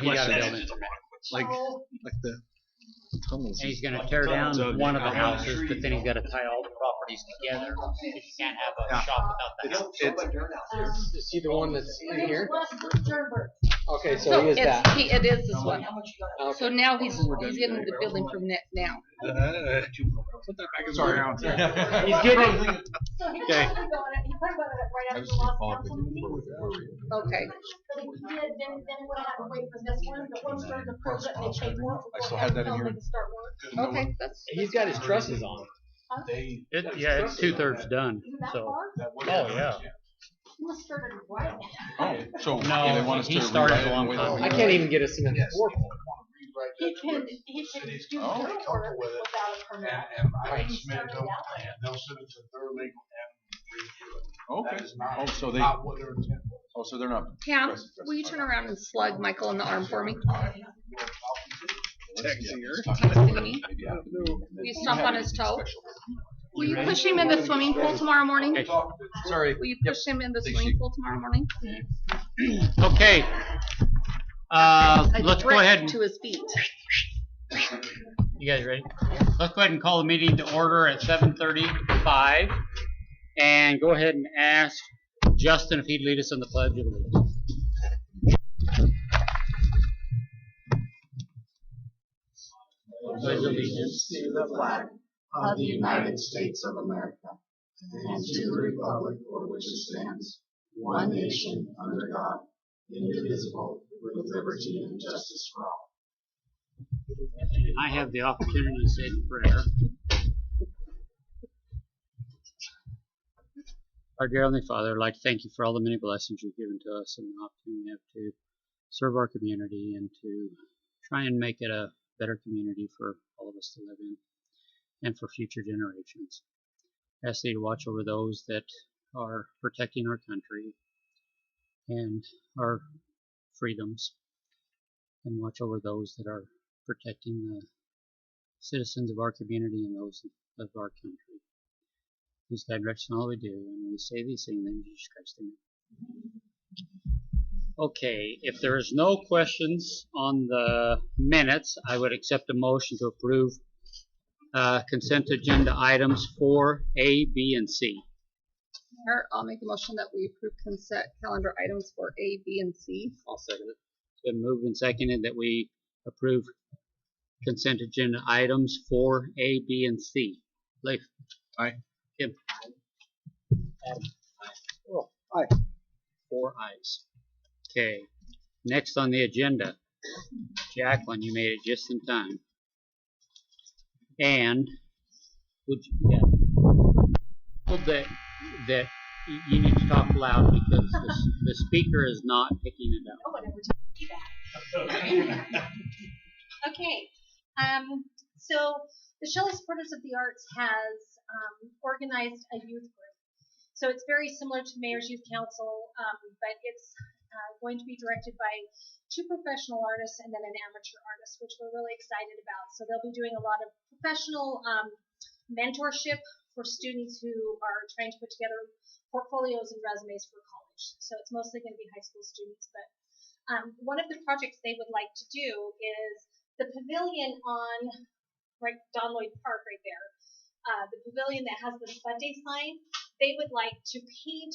He got a building permit. Like the tunnels. And he's going to tear down one of the houses, but then he's got to tie all the properties together. You can't have a shop without the house. Is he the one that's in here? Okay, so he is that. It is this one. Okay. So now he's getting the building permit now. Put that back in our house. He's getting. Okay. Okay. I still have that in here. Okay, He's got his trusses on. Yeah, it's 2/3 done. So, oh yeah. Oh, so No, they want us he to started rewrite a long it time with- ago. I can't even get a cement floor. He can do Oh. dirt work without a permit. And I can submit them, and they'll send it to their legal and review it. Okay. That is not, Oh, so they. not what their intent was. Oh, so they're not. Pam, will you turn around and slug Michael in the arm for me? Texting her. Texting me. Will you stomp on his toe? Will you push him in the swimming pool tomorrow morning? Okay. Sorry. Will you push him in the swimming pool tomorrow morning? Okay. Let's go ahead and, To his feet. you guys ready? Let's go ahead and call the meeting to order at 7:35 and go ahead and ask Justin if he'd lead us in the Pledge of Allegiance. Pledge allegiance to the flag of the United States of America and to the republic for which it stands, one nation under God, indivisible, with liberty and justice for all. I have the opportunity to say the prayer. Our dear Heavenly Father, I'd like to thank you for all the many blessings you've given to us and the opportunity we have to serve our community and to try and make it a better community for all of us to live in and for future generations. I ask you to watch over those that are protecting our country and our freedoms, and watch over those that are protecting the citizens of our community and those of our country. Please guide direction all we do, and we say these things in Jesus Christ's name. Okay, if there is no questions on the minutes, I would accept a motion to approve consent agenda items 4A, B, and C. Mayor, I'll make a motion that we approve consent calendar items for A, B, and C. I'll second it. It's been moved and seconded that we approve consent agenda items 4A, B, and C. Leif. Aye. Kim. Adam. Oh, aye. 4 ayes. Okay. Next on the agenda, Jacqueline, you made it just in time. And would you, that you need to talk loud because the speaker is not picking it up. Oh, whatever. Okay. So the Shelley Supporters of the Arts has organized a youth group. So it's very similar to Mayor's Youth Council, but it's going to be directed by 2 professional artists and then an amateur artist, which we're really excited about. So they'll be doing a lot of professional mentorship for students who are trying to put together portfolios and resumes for college. So it's mostly going to be high school students, but one of the projects they would like to do is the pavilion on Don Lloyd Park right there. The pavilion that has the Spud Day sign, they would like to paint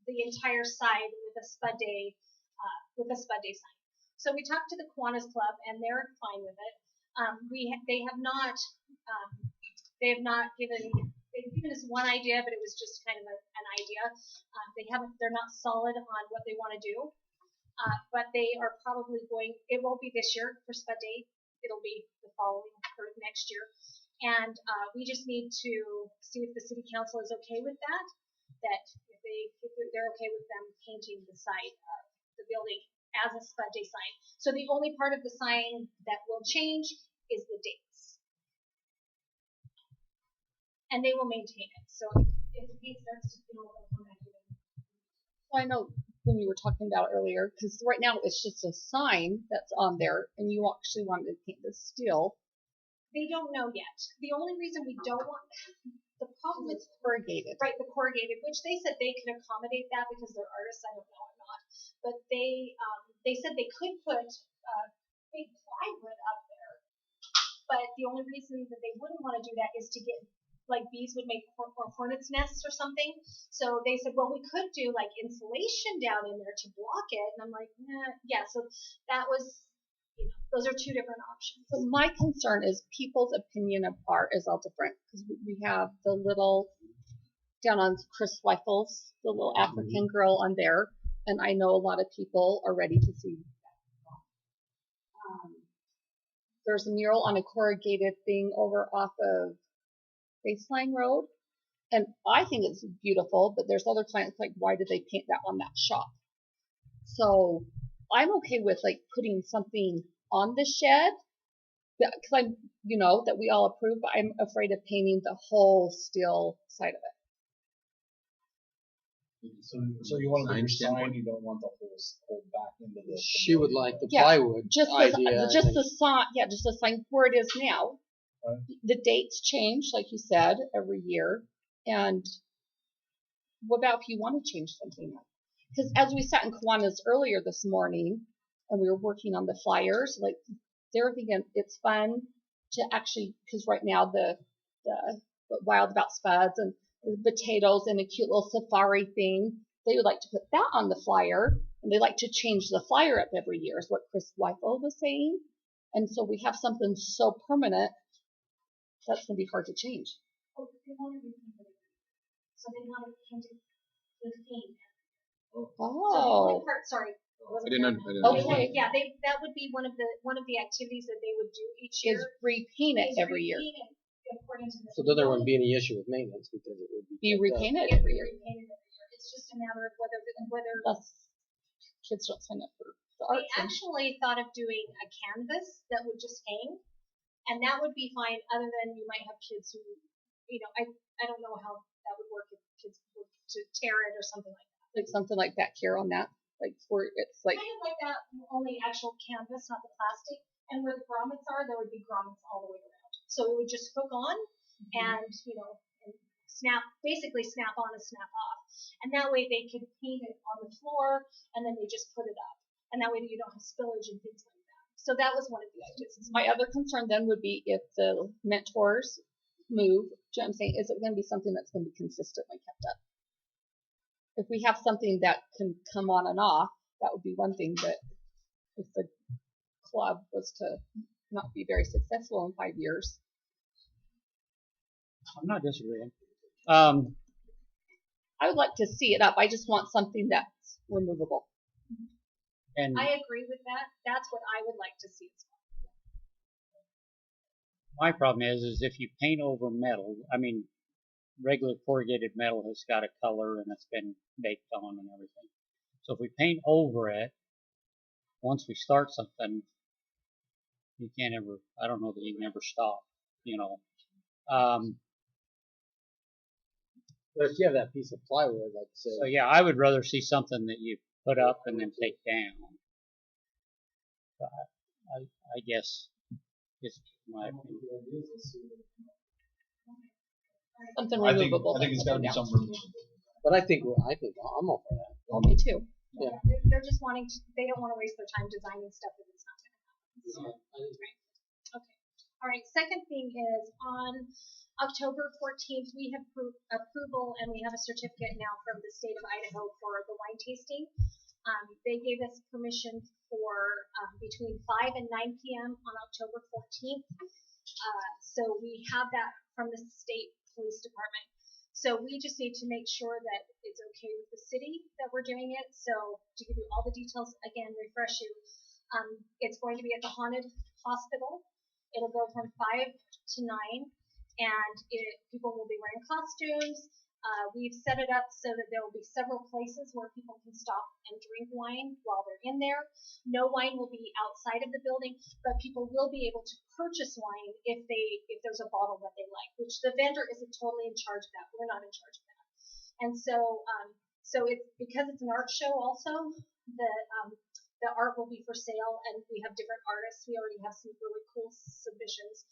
the entire side with a Spud Day sign. So we talked to the Kiwanis Club and they're fine with it. They've given us one idea, but it was just kind of an idea. They're not solid on what they want to do. But they are probably it won't be this year for Spud Day. It'll be the following for next year. And we just need to see if the city council is okay with that. That if they're okay with them painting the side of the building as a Spud Day sign. So the only part of the sign that will change is the dates. And they will maintain it. So if the paint starts to feel, they'll come back to it. Well, I know when you were talking about earlier, because right now it's just a sign that's on there, and you actually wanted to paint this still. They don't know yet. The only reason we don't want the problem is corrugated. Right, the corrugated, which they said they could accommodate that because they're artists. I don't know or not, but they they said they could put big plywood up there, but the only reason that they wouldn't want to do that is to get, like, bees would make hornets' nests or something. So they said, well, we could do like insulation down in there to block it. And I'm like, nah, yeah. So that was, those are two different options. So my concern is people's opinion of art is all different, because we have the little down on Chris Weifels, the little African girl on there, and I know a lot of people are ready to see that. There's a mural on a corrugated thing over off of Baseline Road, and I think it's beautiful, but there's other clients like, why did they paint that on that shop? So I'm okay with like putting something on the shed, because I'm, that we all approve, but I'm afraid of painting the whole steel side of it. So you want to do your sign, you don't want the whole back into the. She would like the Yeah, plywood just idea. just the sign, just the sign where it is now. Right. The dates change, like you said, every year. And what about if you want to change something up? Because as we sat in Kiwanis earlier this morning, and we were working on the flyers, like they were thinking it's fun to actually, because right now the Wild About Spuds and the potatoes and a cute little safari thing, they would like to put that on the flyer, and they like to change the flyer up every year, is what Chris Weifel was saying. And so we have something so permanent that's going to be hard to change. Oh, they want to repaint it. So they want to paint it with paint. Oh. So the only part, sorry. I didn't Okay. Yeah, that would be one of the activities that they would do each year. Is repaint it every year. Repaint it according to the So then there wouldn't be any issue with maintenance because it would Be kept up. repainted It every would be year. repainted every year. It's just a matter of whether Unless kids don't sign up for the we art thing. actually thought of doing a canvas that would just hang, and that would be fine. Other than you might have kids who, I don't know how that would work if kids were to tear it or something like that. Like something like that here on that. Like where it's like, Kind of like that, only actual canvas, not the plastic. And where the grommets are, there would be grommets all the way around. So it would just hook on and, and basically snap on and snap off. And that way they could paint it on the floor, and then they just put it up. And that way you don't have spillage and things like that. So that was one of the ideas. my other concern then would be if the mentors move, do you know what I'm saying? Is it going to be something that's going to be consistently kept up? If we have something that can come on and off, that would be one thing. But if the club was to not be very successful in 5 years, I'm not disagreeing. I would like to see it up. I just want something that's removable. And I agree with that. That's what I would like to see as well. my problem is if you paint over metal, regular corrugated metal has got a color and it's been baked on and everything. So if we paint over it, once we start something, you can't ever, I don't know that you can ever stop, But if you have that piece of plywood, like I said, So yeah, I would rather see something that you put up and then take down. But I guess it's my opinion. Something I think removable. it's got to be down. something removable. but I think I'm all for that. Oh, me too. Yeah. They're just wanting to, they don't want to waste their time designing stuff if it's not going to happen. Right. Okay. All right. Second thing is on October 14th, we have approval and we have a certificate now from the state of Idaho for the wine tasting. They gave us permission for between 5 and 9 p.m. on October 14th. So we have that from the state police department. So we just need to make sure that it's okay with the city that we're doing it. So to give you all the details, again, refresh you, it's going to be at the Haunted Hospital. It'll go from 5 to 9, and people will be wearing costumes. We've set it up so that there will be several places where people can stop and drink wine while they're in there. No wine will be outside of the building, but people will be able to purchase wine if there's a bottle that they like, which the vendor isn't totally in charge of that. We're not in charge of that. And so it's because it's an art show also, the art will be for sale, and we have different artists. We already have some really cool submissions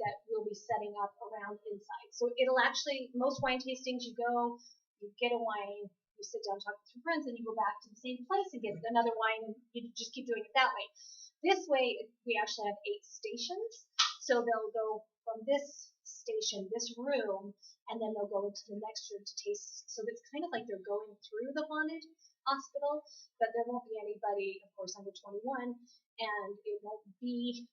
that we'll be setting up around inside. So it'll actually, most wine tastings, you go, you get a wine, you you sit down, talk with your friends, and you go back to the same place and get another wine, and you just keep doing it that way. This way, we actually have 8 stations, so they'll go from this station, this room, and then they'll go into the next room to taste. So it's kind of like they're going through the haunted hospital, but there won't be anybody, of course, under 21, and it won't be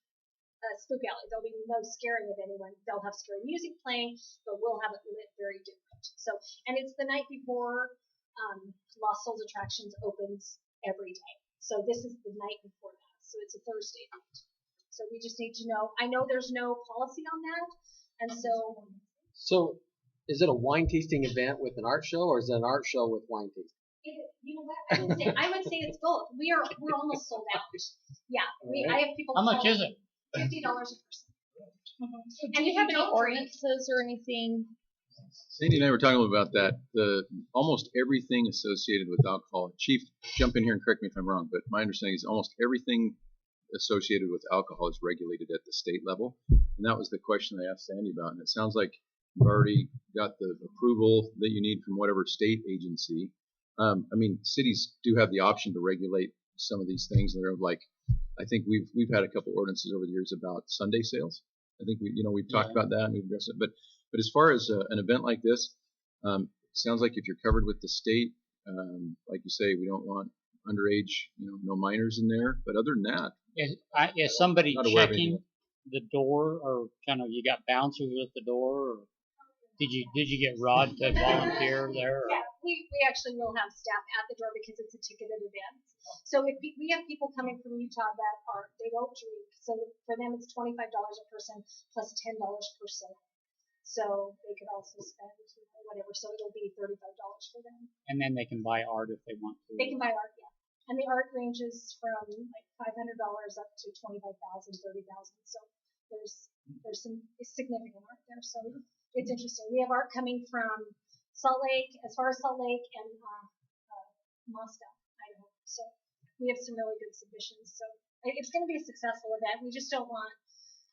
a spook alley. There'll be no scaring of anyone. They'll have scary music playing, but we'll have it lit very different. So, and it's the night before Lost Souls Attractions opens every day. So this is the night before that. So it's a Thursday night. So we just need to know. I know there's no policy on that, and so. So, is it a wine tasting event with an art show, or is it an art show with wine tasting? You know what? I would say it's both. We're almost sold out. Yeah, I have people. How much is it? $50 a person. So And you have any no ordinances or anything? Sandy and I were talking about that. Almost everything associated with alcohol. Chief, jump in here and correct me if I'm wrong, but my understanding is almost everything associated with alcohol is regulated at the state level. And that was the question I asked Sandy about. And it sounds like you've already got the approval that you need from whatever state agency. I mean, cities do have the option to regulate some of these things. They're like, I think we've had a couple ordinances over the years about Sunday sales. I think we've talked about that and we've addressed it. But as far as an event like this, it sounds like if you're covered with the state, like you say, we don't want underage, no minors in there. But other than that, Is somebody Not aware of checking the door, or kind of you got bouncers at the door, or did you get Rod to volunteer there? Or? Yeah, we actually will have staff at the door because it's a ticketed event. So if we have people coming from Utah that they don't drink, so for them it's $25 a person plus $10 per person. So they could also spend whatever, so it'll be $35 for them. And then they can buy art if they want to. They can buy art, yeah. And the art ranges from like $500 up to $25,000, $30,000. So there's some significant art there. So it's interesting. We have art coming from Salt Lake, as far as Salt Lake, and Moscow, Idaho. So we have some really good submissions. So it's going to be a successful event. We just don't want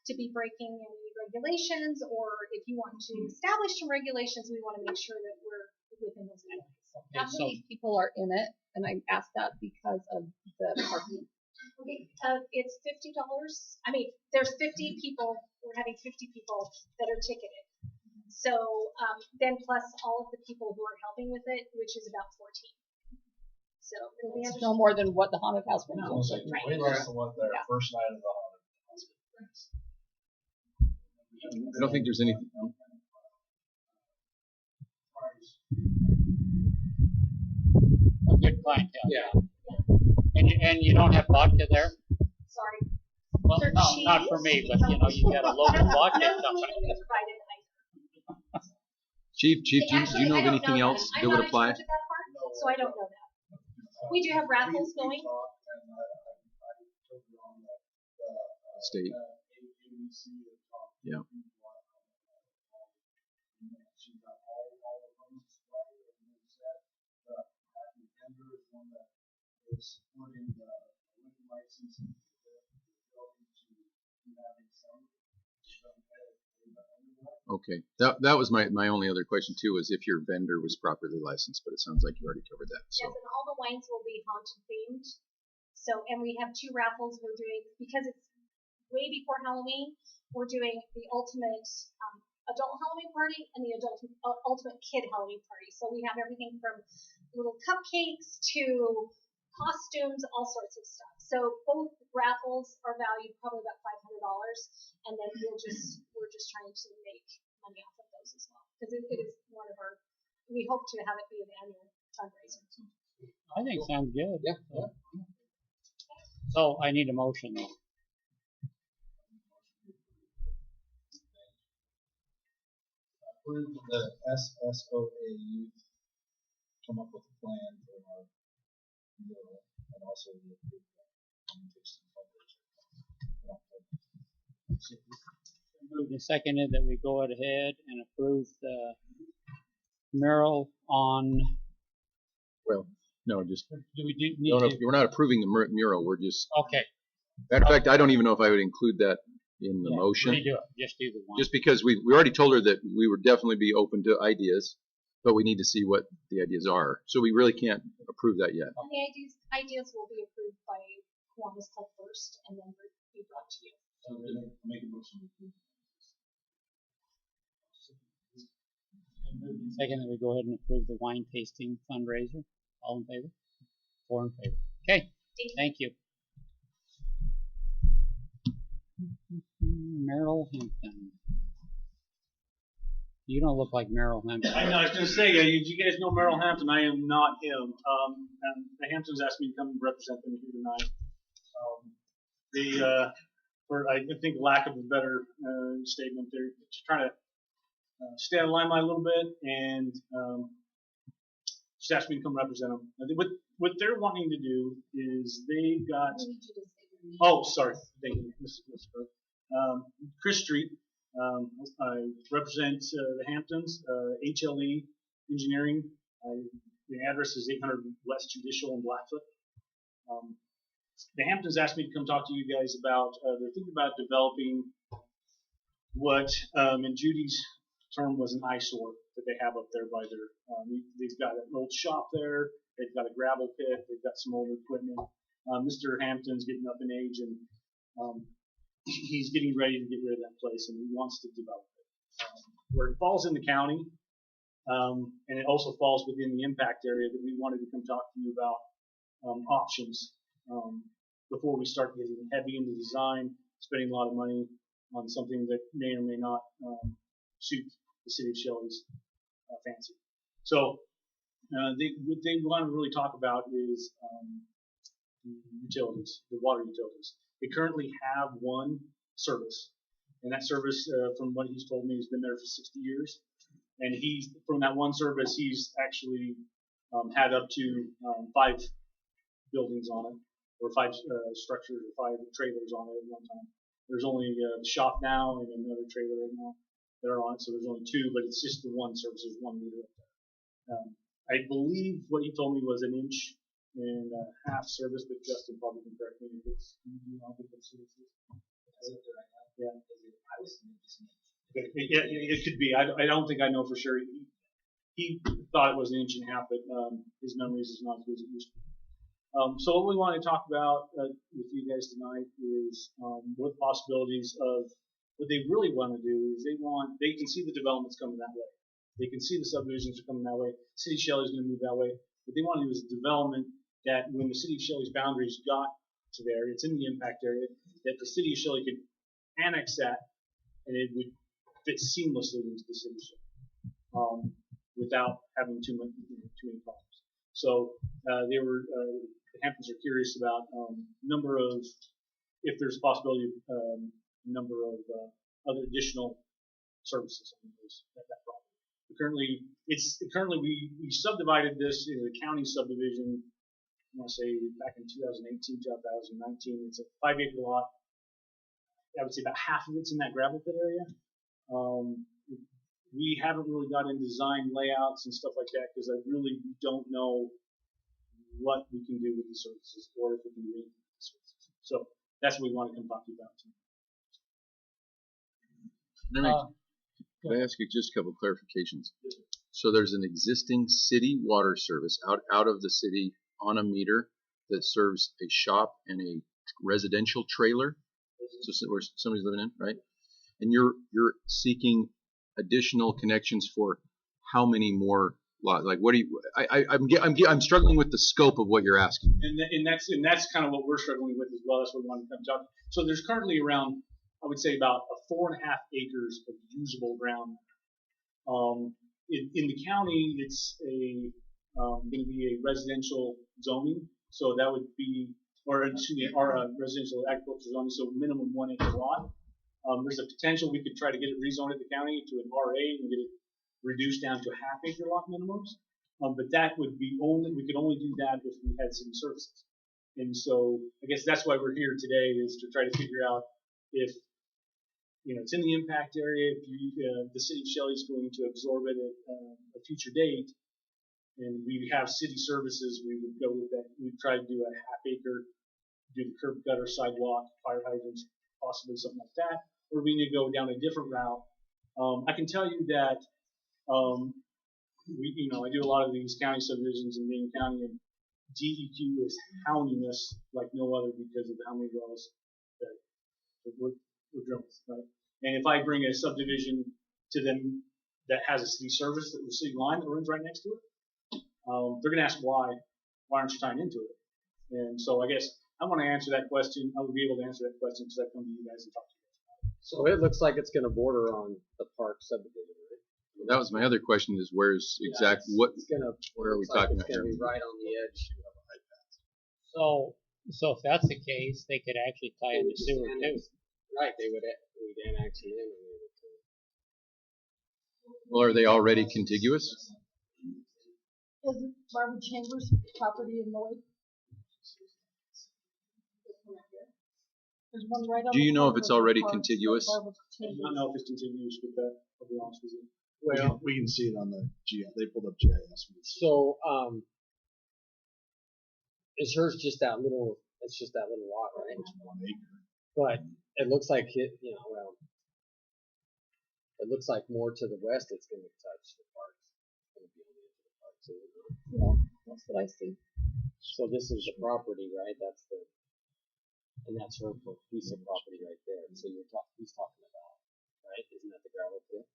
to be breaking any regulations, or if you want to establish some regulations, we want to make sure that we're within those guidelines. How many people are in it? And I asked that because of the parking. Okay, it's $50. I mean, there's 50 people. We're having 50 people that are ticketed. So then plus all of the people who are helping with it, which is about 14. So it'll be No more than what the haunted house went No, to. so way less than what their first night of the haunted house. I don't think there's anything. A good clientele. Yeah. And you don't have vodka there? Sorry. Well, For no, not for me, but you got a local vodka no, company. we provided either. Chief, do you know of anything else that would apply? I'm not in charge of that part, so I don't know that. We do have raffles going. State. Yeah. Okay, that was my only other question too, was if your vendor was properly licensed, but it sounds like you already covered that. So. Yes, and all the wines will be haunted themed. So, and we have 2 raffles we're doing because it's way before Halloween. We're doing the ultimate adult Halloween party and the ultimate kid Halloween party. So we have everything from little cupcakes to costumes, all sorts of stuff. So both raffles are valued probably about $500, and then we're just trying to make money off of those as well because it is one of our. We hope to have it be an annual fundraiser. I think sounds good. Yeah. So I need a motion though. Approve the SSOA youth come up with a plan for our mural, and also the approved communication fundraiser. Moved and seconded that we go ahead and approve the mural on. Well, no, just Do we need no, to? we're not approving the mural. We're just. Okay. Matter of fact, I don't even know if I would include that in the motion. Redo it. Just do the one. Just because we already told her that we would definitely be open to ideas. but we need to see what the ideas are. So we really can't approve that yet. And the ideas will be approved by Kiwanis Club first, and then be brought to you. So we're gonna make a motion to approve. Second, that we go ahead and approve the wine tasting fundraiser. All in favor? 4 in favor. Okay, thank you. Merrill Hampton. You don't look like Merrill Hampton. I know, I was going to say, you guys know Merrill Hampton. I am not him. And the Hamptons asked me to come represent them here tonight. For I think lack of a better statement, they're just trying to stay out of limelight a little bit, and just asked me to come represent them. What they're wanting to do is they've got. I need you to say your name. Oh, sorry. Thank you, Mrs. Chris Street. I represent the Hamptons, HLE Engineering. The address is 800 West Judicial in Blackfoot. The Hamptons asked me to come talk to you guys about, they're thinking about developing what, in Judy's term, was an eyesore that they have up there by their, they've got an old shop there, they've got a gravel pit, they've got some old equipment. Mr. Hampton's getting up in age, and he's getting ready to get rid of that place, and he wants to develop it. Where it falls in the county, and it also falls within the impact area, that we wanted to come talk to you about options before we start getting heavy into design, spending a lot of money on something that may or may not suit the city of Shelley's fancy. So what they want to really talk about is the utilities, the water utilities. They currently have one service, and that service, from what he's told me, has been there for 60 years. And from that one service, he's actually had up to 5 buildings on it, or 5 structures, or 5 trailers on it at one time. There's only the shop now and another trailer right now that are on it, so there's only 2, but it's just the one service. There's 1 meter up there. I believe what he told me was 1.5 inch service, but Justin probably can correct me if it's, I think that's what it is. Yeah. It could be. I don't think I know for sure. He thought it was 1.5 inches, but his memories is not as good as it used to be. So what we want to talk about with you guys tonight is what the possibilities of what they really want to do is they can see the developments coming that way. They can see the subdivisions are coming that way. City of Shelley is going to move that way. What they want to do is development that when the City of Shelley's boundaries got to there, it's in the impact area, that the City of Shelley could annex that and it would fit seamlessly into the city of Shelley without having too many problems. So the Hamptons are curious about number of, if there's a possibility of number of other additional services on that property. Currently, we subdivided this in the county subdivision. I want to say back in 2018, 2019. It's a 5-acre lot. I would say about half of it's in that gravel pit area. We haven't really got into design layouts and stuff like that because I really don't know what we can do with the services or if we can do anything with the services. So that's what we want to come talk to you about tonight. Can I ask you just a couple of clarifications? So there's an existing city water service out of the city on a meter that serves a shop and a residential trailer, so where somebody's living in, right? And you're seeking additional connections for how many more lots? Like, what do you? I'm struggling with the scope of what you're asking. And that's kind of what we're struggling with as well. That's what we want to come talk. So there's currently around, I would say, about 4.5 acres of usable ground. In the county, it's going to be a residential zoning, so that would be, or residential agricultural zoning, so minimum 1 acre lot. There's a potential we could try to get it rezoned at the county to an RA and get it reduced down to 1/2 acre lot minimums. But that would be we could only do that if we had city services. And so I guess that's why we're here today, is to try to figure out if, it's in the impact area, if the city of Shelley is going to absorb it at a future date, and we have city services, we would go with that. We'd try to do a 1/2 acre, do the curb gutter, sidewalk, fire hydrants, possibly something like that. Or we need to go down a different route. I can tell you that I do a lot of these county subdivisions in Maine County, and DEQ is hounding us like no other because of how many wells that we're drilling, right? And if I bring a subdivision to them that has a city service, the city line that runs right next to it, they're going to ask why aren't you tying into it? And so I guess I want to answer that question. I would be able to answer that question because I come to you guys and talk to you guys about it. So it looks like it's going to border on the park subdivision, right? That was my other question: is where's Yeah, what? It's gonna, Where are we looks like talking it's about going to here? be right on the edge. So if that's the case, they could actually tie into Just sewer too. annex- Right, we'd annex it in and we would. Well, are they already contiguous? Isn't Barbara Chambers property in Lloyd? There's one right on Do you the know if corner it's of the already park, contiguous? Barbara I do Chambers. not know if it's continuous with that. I'll be honest with you. Well, we can see it on the GIS. They pulled up GIS. so is hers just that little? It's just that little lot, right? It's 1 acre. But it looks like it looks like more to the west. It's going to touch the parks. It's going to be on the edge of the parks. Yeah, that's what I see. So this is the property, right? And that's her piece of property right there. So he's talking about, right? Isn't that the gravel pit?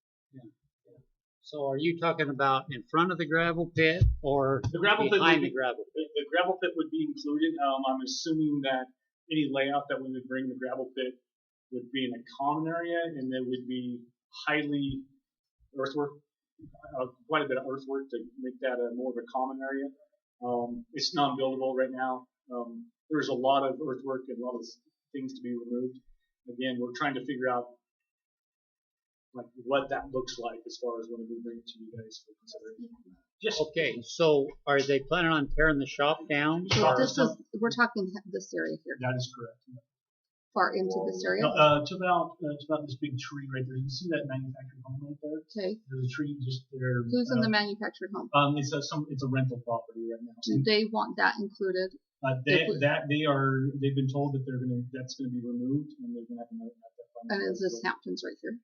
So are you talking about in front of the gravel pit or The gravel pit behind would the gravel pit? The gravel pit would be included. I'm assuming that any layout that we would bring the gravel pit would be in a common area, and there would be highly earthwork, quite a bit of earthwork to make that more of a common area. It's non-buildable right now. There's a lot of earthwork and a lot of things to be removed. Again, we're trying to figure out like what that looks like as far as when we bring it to you guys for consideration. Okay, so are they planning on tearing the shop down? So or- we're talking this area here, That is correct. far into this area. No, to about this big tree right there. You see that manufactured home right there? Okay, There's a tree just there. who's in the manufactured home? It's a rental property right now. Do they want that included? They've been told that that's gonna be removed and they're gonna have to have that funded. And is this Hamptons right here?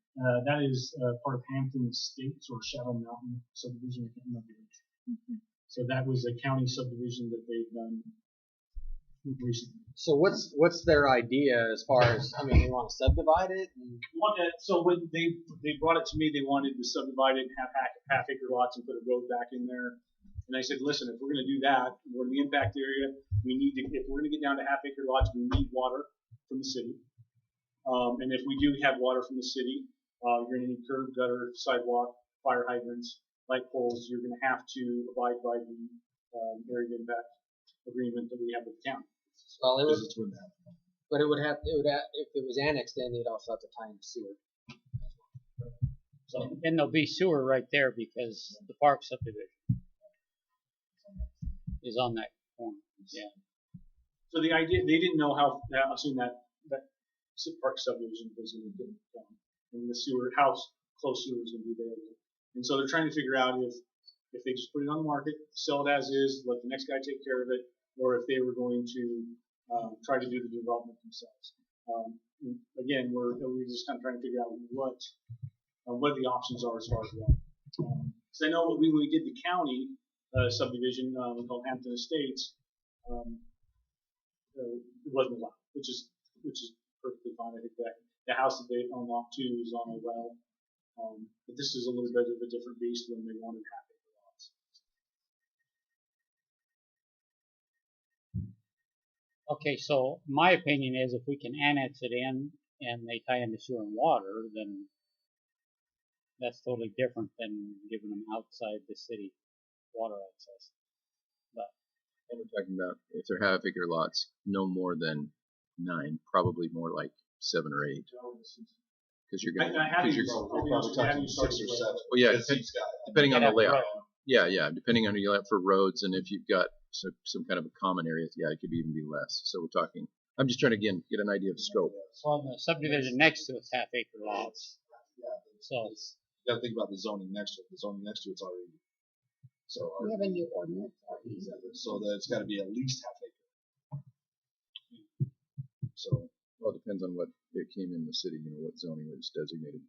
That is part of Hampton Estates or Shadow Mountain subdivision. I can't remember which. So that was a county subdivision that they've done recently. So what's their idea as far as, I mean, they want to subdivide it? So when they brought it to me, they wanted to subdivide it and have half acre lots and put a road back in there. And I said, listen, if we're going to do that, we're in the impact area. If we're going to get down to half acre lots, we need water from the city. And if we do have water from the city, you're going to need curb, gutter, sidewalk, fire hydrants, light poles. You're going to have to abide by the area impact agreement that we have with the county. Well, Because it's wouldn't happen. but it would have, if it was annexed in, they'd also have to tie in sewer. So And there'll be sewer right there because the park subdivision is on that corner. Yeah. So the idea, they didn't know how soon that park subdivision was going to get done, and the close sewer is going to be available. And so they're trying to figure out if they just put it on the market, sell it as is, let the next guy take care of it, or if they were going to try to do the development themselves. Again, we're just kind of trying to figure out what the options are as far as that. Because I know when we did the county subdivision called Hampton Estates, it wasn't allowed, which is perfectly fine. I think that the house that they own lot 2 is on a well, but this is a little bit of a different beast when they wanted half acre lots. Okay, so my opinion is if we can annex it in and they tie into sewer and water, then that's totally different than giving them outside the city water access. And we're talking about if they're half acre lots, no more than 9, probably more like 7 or 8, because you're going I had to. Probably talking 6 or 7. Well, yeah, depending on the layout. Right. Yeah, depending on your layout for roads, and if you've got some kind of a common area, yeah, it could even be less. So we're talking. I'm just trying to again get an idea of scope. Well, the subdivision next to it's half acre lots. So You got to think about the zoning next to it. The zoning next to it's already. So We have a new ordinance. so that it's got to be at least half acre. So Well, it depends on what it came in the city. What zoning was designated.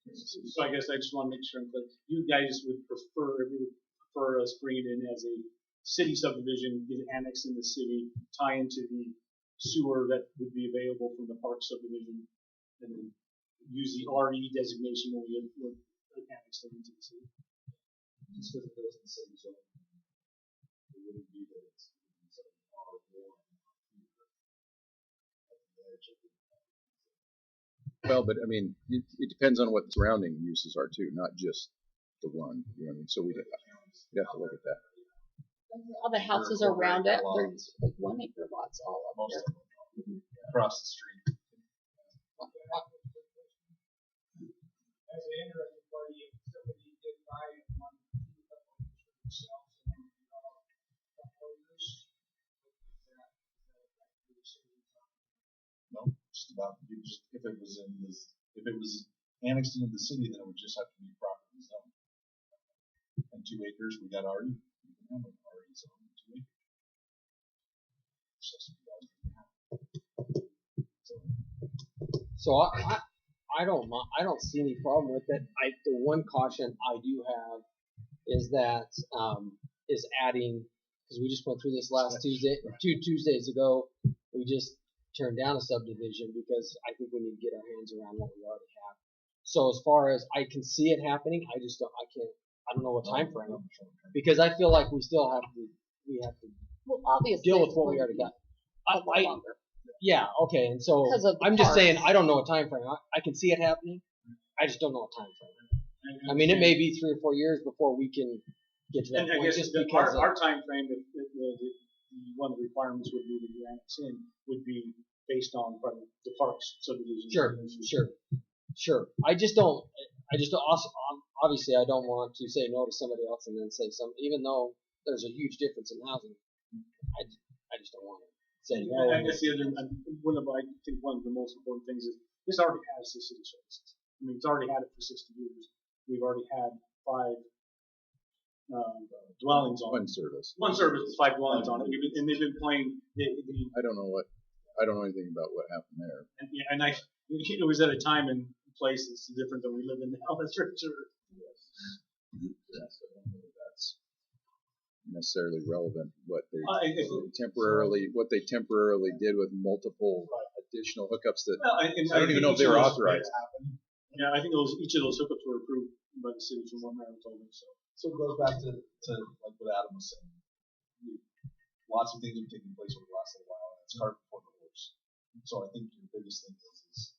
So I guess I just want to make sure I'm clear. You guys would prefer us bring it in as a city subdivision, get it annexed in the city, tie into the sewer that would be available from the park subdivision, and then use the RE designation when we annex them into the city. Just because it goes in the same zone, it wouldn't be that it's R1 here at the edge of the. Well, but I mean, it depends on what the surrounding uses are too, not just the one. You know what I mean? So we'd have to look at that. All the houses around it, they're like 1 acre lots all up Most there. of them across the street. As an interested party, if somebody did buy one, themselves and No, just about if it was annexed into the city, then it would just have to be property zone. And 2 acres, we got already. You can have an already zone 2 acres. So I don't see any problem with it. The one caution I do have is that is adding, because we just went through this last Tuesday, 2 Tuesdays ago. We just turned down a subdivision because I think we need to get our hands around what we already have. So as far as I can see it happening, I don't know what time frame, because I feel like we have to Well, obviously, deal with what we already got. a lot longer. Yeah, okay, and so Because of the I'm just parks. saying I don't know a time frame. I can see it happening. I just don't know a time frame. I mean, it may be 3 or 4 years before we can get to that And I point. guess Just the, because our time frame, one of the requirements would be that you annex in would be based on the parks subdivision. Sure. I just don't. Obviously, I don't want to say no to somebody else and then say something, even though there's a huge difference in housing. I just don't want to say no. I guess I think one of the most important things is this already has the city services. I mean, it's already had it for 60 years. We've already had 5 dwellings on One service. One service with 5 dwellings on it. And they've been playing I don't know anything about what happened there. it was at a time and place that's different than we live in now. That's for sure. Yes, I don't know if that's necessarily relevant. What they I temporarily did with multiple additional hookups that Well, I don't even know if they were authorized. Yeah, I think each of those hookups were approved by the city from what Marilyn told me. So it goes back to like what Adam was saying. Lots of things have taken place over the last little while, and it's cart before the horse. So I think your biggest thing is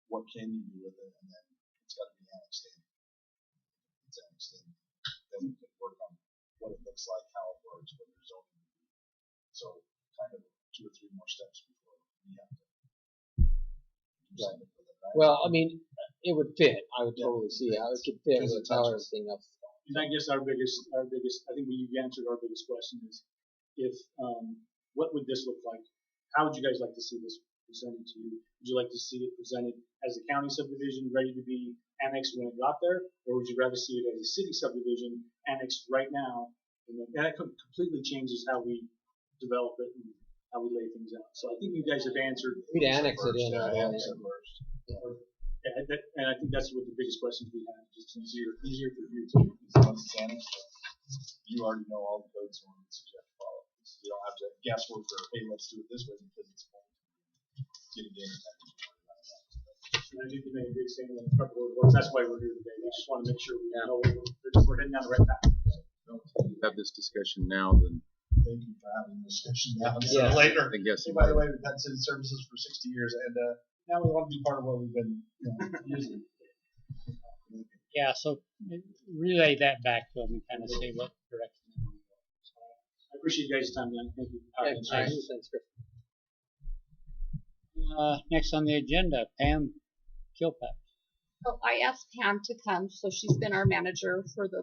what can you do with it, and then it's got to be annexed in. It's annexed in. Then we can work on what it looks like, how it works, what your zoning would be. So kind of 2 or 3 more steps before we have to do something with it. Right? Well, I mean, it would fit. I would totally see how it could fit Because with it how touches. everything else. And I guess our biggest, I think you've answered our biggest question is, what would this look like? How would you guys like to see this presented to you? Would you like to see it presented as a county subdivision ready to be annexed when it got there? Or would you rather see it as a city subdivision annexed right now? And that completely changes how we develop it and how we lay things out. So I think you guys have answered. We'd annex it in. Annex it first. And I think that's what the biggest questions we have. Just easier for you too. Once it's annexed, you already know all the codes and ordinances you have to follow. You don't have to guesswork for, hey, let's do it this way because it's going to get a game. And I think you made a big statement on a couple of words. That's why we're here today. We just want to make sure we know we're heading down the right path. Have this discussion now, then Thank you for having this discussion now. Yeah. Later. I guess. Hey, by the way, we've had city services for 60 years, and now we want to be part of what we've been using. Yeah, so relay that back to them and kind of see what direction they want to go. I appreciate you guys' time, man. Thank you. Thanks, Chris. Next on the agenda, Pam Kilpack. So I asked Pam to come, so she's been our manager for the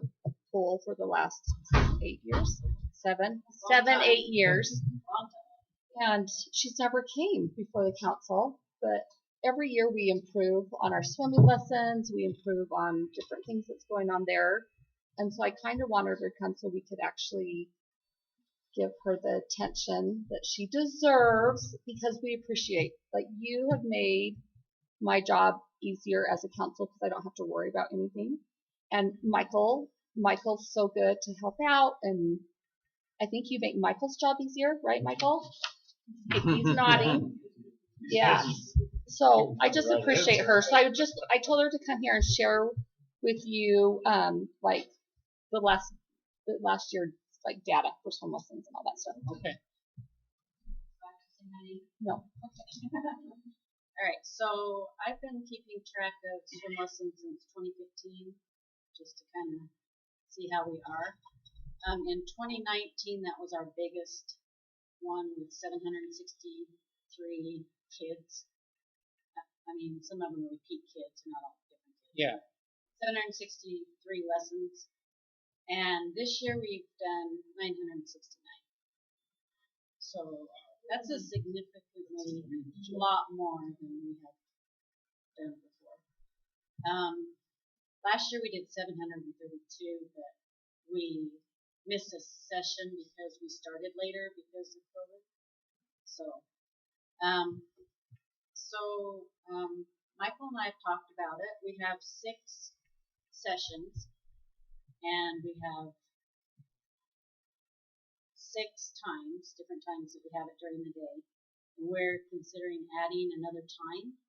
pool for the last 8 years, 7, 8 years. And she's never came before the council, but every year we improve on our swimming lessons, we improve on different things that's going on there. And so I kind of wanted her to come so we could actually give her the attention that she deserves, because we appreciate, like, you have made my job easier as a council because I don't have to worry about anything. And Michael's so good to help out, and I think you make Michael's job easier, right, Michael? He's nodding. Yeah. So I just appreciate her. So I told her to come here and share with you, like the last year, like data for swim lessons and all that stuff. Okay. No. Okay. All right. So I've been keeping track of swim lessons since 2015, just to kind of see how we are. In 2019, that was our biggest one with 763 kids. I mean, some of them are repeat kids, not all different kids. Yeah. 763 lessons. And this year we've done 969. So that's a significantly lot more than we have done before. Last year we did 732, but we missed a session because we started later because of COVID. So, Michael and I have talked about it. We have 6 sessions, and we have 6 times, different times that we have it during the day. And we're considering adding another time.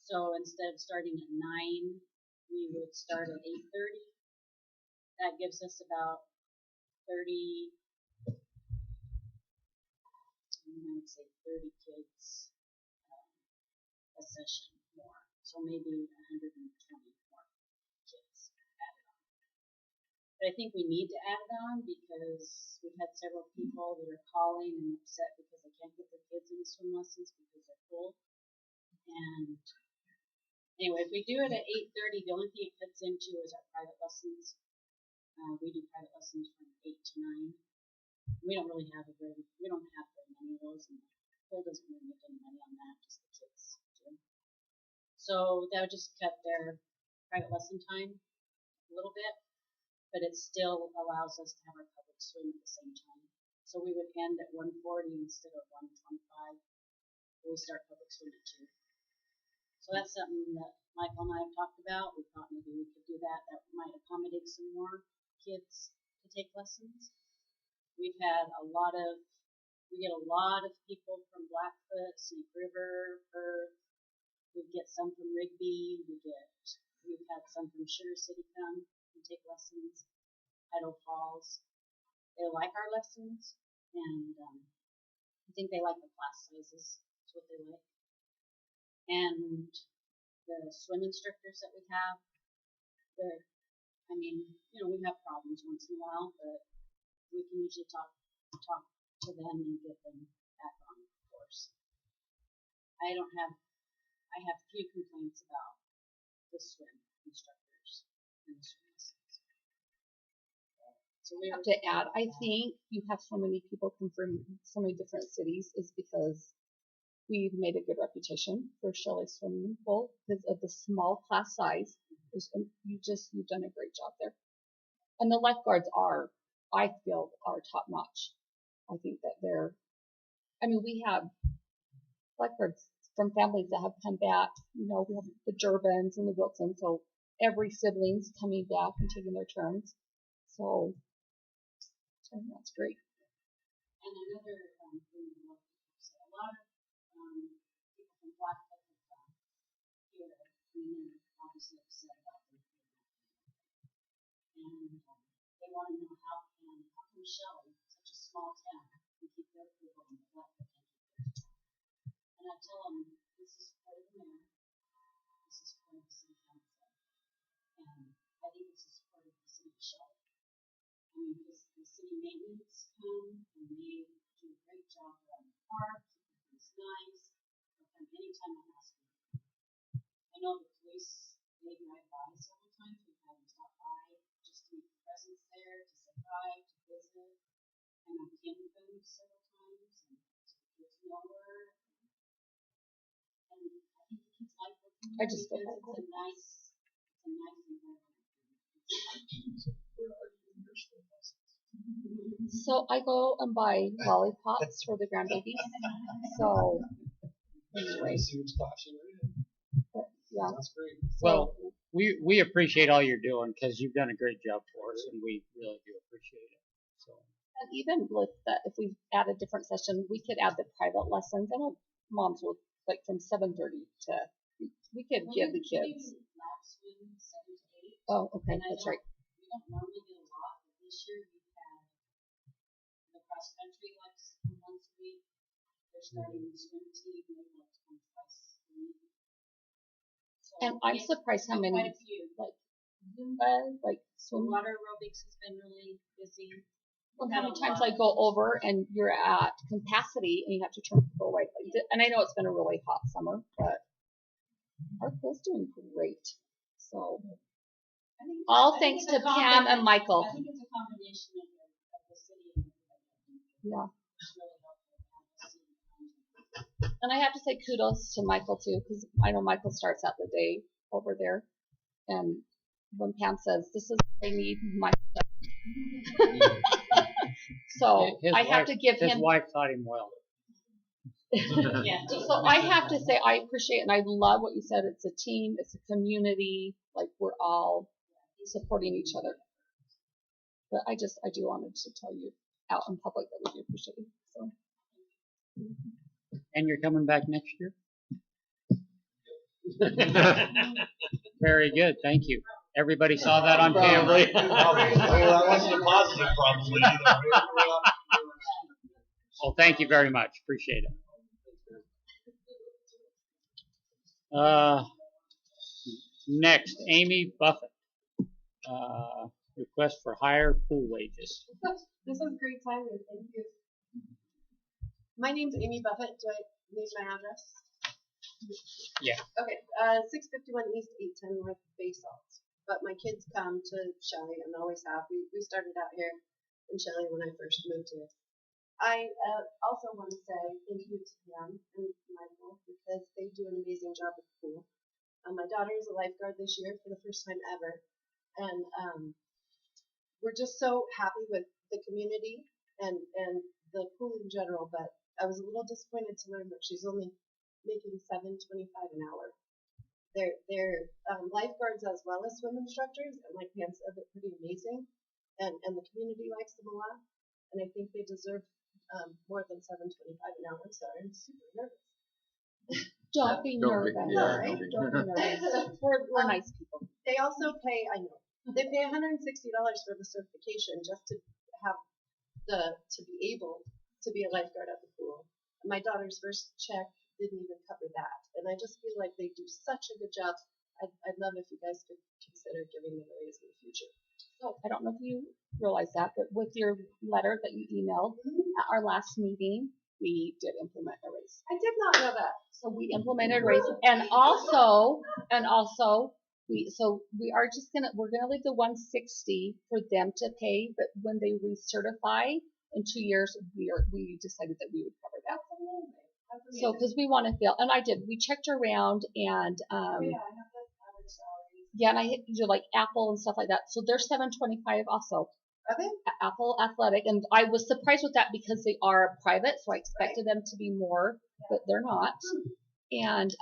So instead of starting at 9, we would start at 8:30. That gives us about 30, I would say 30 kids a session more. So maybe 120 more kids added on. But I think we need to add it on because we've had several people that are calling and upset because they can't get their kids into swim lessons because they're full. And anyway, if we do it at 8:30, the only thing it fits into is our private lessons. We do private lessons from 8 to 9. We don't have very many of those, and the pool doesn't really make any money on that, just the kids do. So that would just cut their private lesson time a little bit, but it still allows us to have our public swim at the same time. So we would end at 1:40 instead of 1:25. We start public swim at 2. So that's something that Michael and I have talked about. We thought maybe we could do that. That might accommodate some more kids to take lessons. We get a lot of people from Blackfoot, Snake River, Perth. We get some from Rigby. We've had some from Sugar City come and take lessons. Idaho Falls. They like our lessons, and I think they like the class sizes. That's what they like. And the swim instructors that we have, we have problems once in a while, but we can usually talk to them and get them back on the course. I have few complaints about the swim instructors and the swim lessons. So we have to add, I think you have so many people come from so many different cities is because we've made a good reputation for Shelley Swimming Pool because of the small class size. You've done a great job there. And the lifeguards I feel are top notch. I think that we have lifeguards from families that have come back. We have the Durbans and the Wilsons, so every sibling's coming back and taking their turns. So I think that's great. And another thing a lot of people from Blackfoot have come here, and they're obviously upset about their and they want to know how come Shelley, such a small town, can keep their people and Blackfoot can keep theirs. And I tell them, this is part of the mayor, this is part of the city council, and I think this is part of the city of Shelley. Because the city maintenance come and they do a great job around the park, keep things nice. They'll come anytime I ask them. I know the police, they drive by several times. We've had them stop by just to make a presence there, to say hi, to visit. And I've camped them several times, and the kids know her. And I think the kids like working there because it's a nice environment. So I go and buy lollipops for the grandbabies. So anyway, Yeah. That's great. Well, we appreciate all you're doing because you've done a great job for us, and we really do appreciate it. So. And even with that, if we add a different session, we could add the private lessons. I know moms will like from 7:30 to. We could give the kids. Oh, okay, that's right. We don't normally do a lot, but this year we've had the cross country like once a week. They're starting the swim team, maybe like twice a week. So And I'm surprised how many quite a few. like Zumba, like So swim. water aerobics has been really busy. Well, how many times I go over and you're at capacity and you have to turn people away. And I know it's been a really hot summer, but our pool's doing great. So all thanks to Pam and Michael. I think it's a combination of the city and everybody. Yeah. It's really helpful. And I have to say kudos to Michael too, because I know Michael starts out the day over there. And when Pam says, this is what I need, Michael does. So I have to give his him. wife taught him well. Yeah. So I have to say I appreciate and I love what you said. It's a team, it's a community, like we're all supporting each other. But I do wanted to tell you out in public that we do appreciate you. So. And you're coming back next year? Very good, thank you. Everybody saw that on camera. That wasn't a positive, probably. Well, thank you very much. Appreciate it. Next, Amy Buffett. Request for higher pool wages. This is great timing. Thank you. My name's Amy Buffett. Do I need my address? Yeah. Okay. 651 East 810 North Basalt. But my kids come to Shelley and always have. We started out here in Shelley when I first moved here. I also want to say thank you to Pam and Michael because they do an amazing job at the pool. My daughter is a lifeguard this year for the first time ever, and we're just so happy with the community and the pool in general. But I was a little disappointed to learn that she's only making $7.25 an hour. They're lifeguards as well as swim instructors, and like Pam said, they're pretty amazing, and the community likes them a lot, and I think they deserve more than $7.25 an hour. I'm sorry, I'm super nervous. Don't be nervous. Yeah, right? Don't be nervous. We're nice people. They also pay, I know, they pay $160 for the certification just to have to be able to be a lifeguard at the pool. My daughter's first check didn't even cover that, and I just feel like they do such a good job. I'd love if you guys could consider giving them a raise in the future. So I don't know if you realize that, but with your letter that you emailed at our last meeting, we did implement a raise. I did not know that. So we implemented a raise, and also we're gonna leave the 160 for them to pay, but when they recertify in 2 years, we decided that we would cover that. That's amazing. So because we want to feel, and I did. We checked around and Yeah, I have the average salary. yeah, and I hit like Apple and stuff like that. So they're $7.25 also. Are they? Apple Athletic, and I was surprised with that because they are private, so I expected them to be more, but they're not. And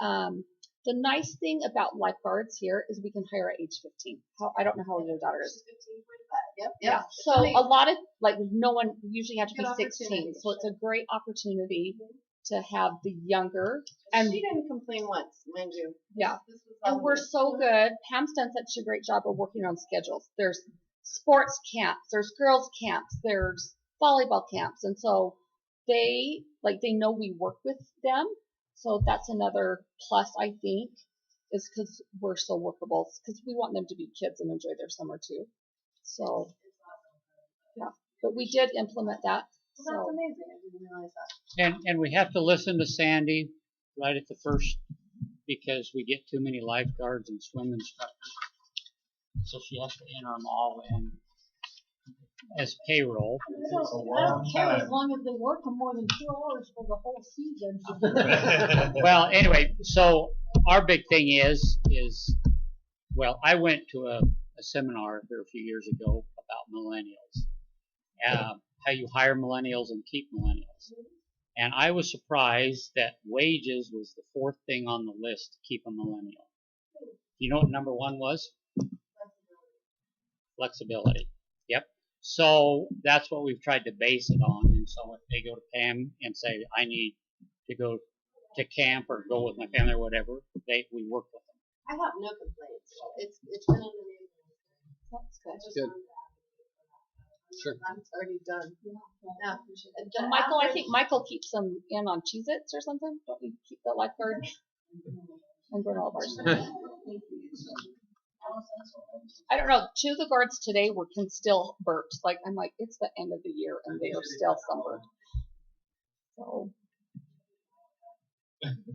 the nice thing about lifeguards here is we can hire at age 15. I don't know how old your daughter is. 15.5. Yep. Yeah. It's So amazing. a lot of no one usually have to be Good 16, opportunity. so it's a great opportunity to have the younger. And she didn't complain once, mind you. yeah, This was and we're so good. Pam's done such a great job of working on schedules. There's sports camps, there's girls camps, there's volleyball camps, and so they know we work with them. So that's another plus, I think, is because we're so workable. Because we want them to be kids and enjoy their summer too. So yeah, but we did implement that. Well, that's amazing. I didn't realize that. And we have to listen to Sandy right at the first because we get too many lifeguards and swim instructors. So she has to enter them all in as payroll. I don't care as long as they work for more than 2 hours for the whole season. Well, anyway, so our big thing is well, I went to a seminar here a few years ago about millennials, how you hire millennials and keep millennials. And I was surprised that wages was the fourth thing on the list to keep a millennial. You know what number 1 was? Flexibility. Yep. So that's what we've tried to base it on. And so if they go to Pam and say, I need to go to camp or go with my family or whatever, we work with them. I have no complaints. It's been in the neighborhood. That's good. Good. Sure. It's already done. Yeah. And Michael, I think Michael keeps them in on Cheez-Its or something. Don't you keep the lifeguard and granola bars? I don't know. 2 of the guards today can still burp. Like I'm like, it's the end of the year and they are still sunburned. So,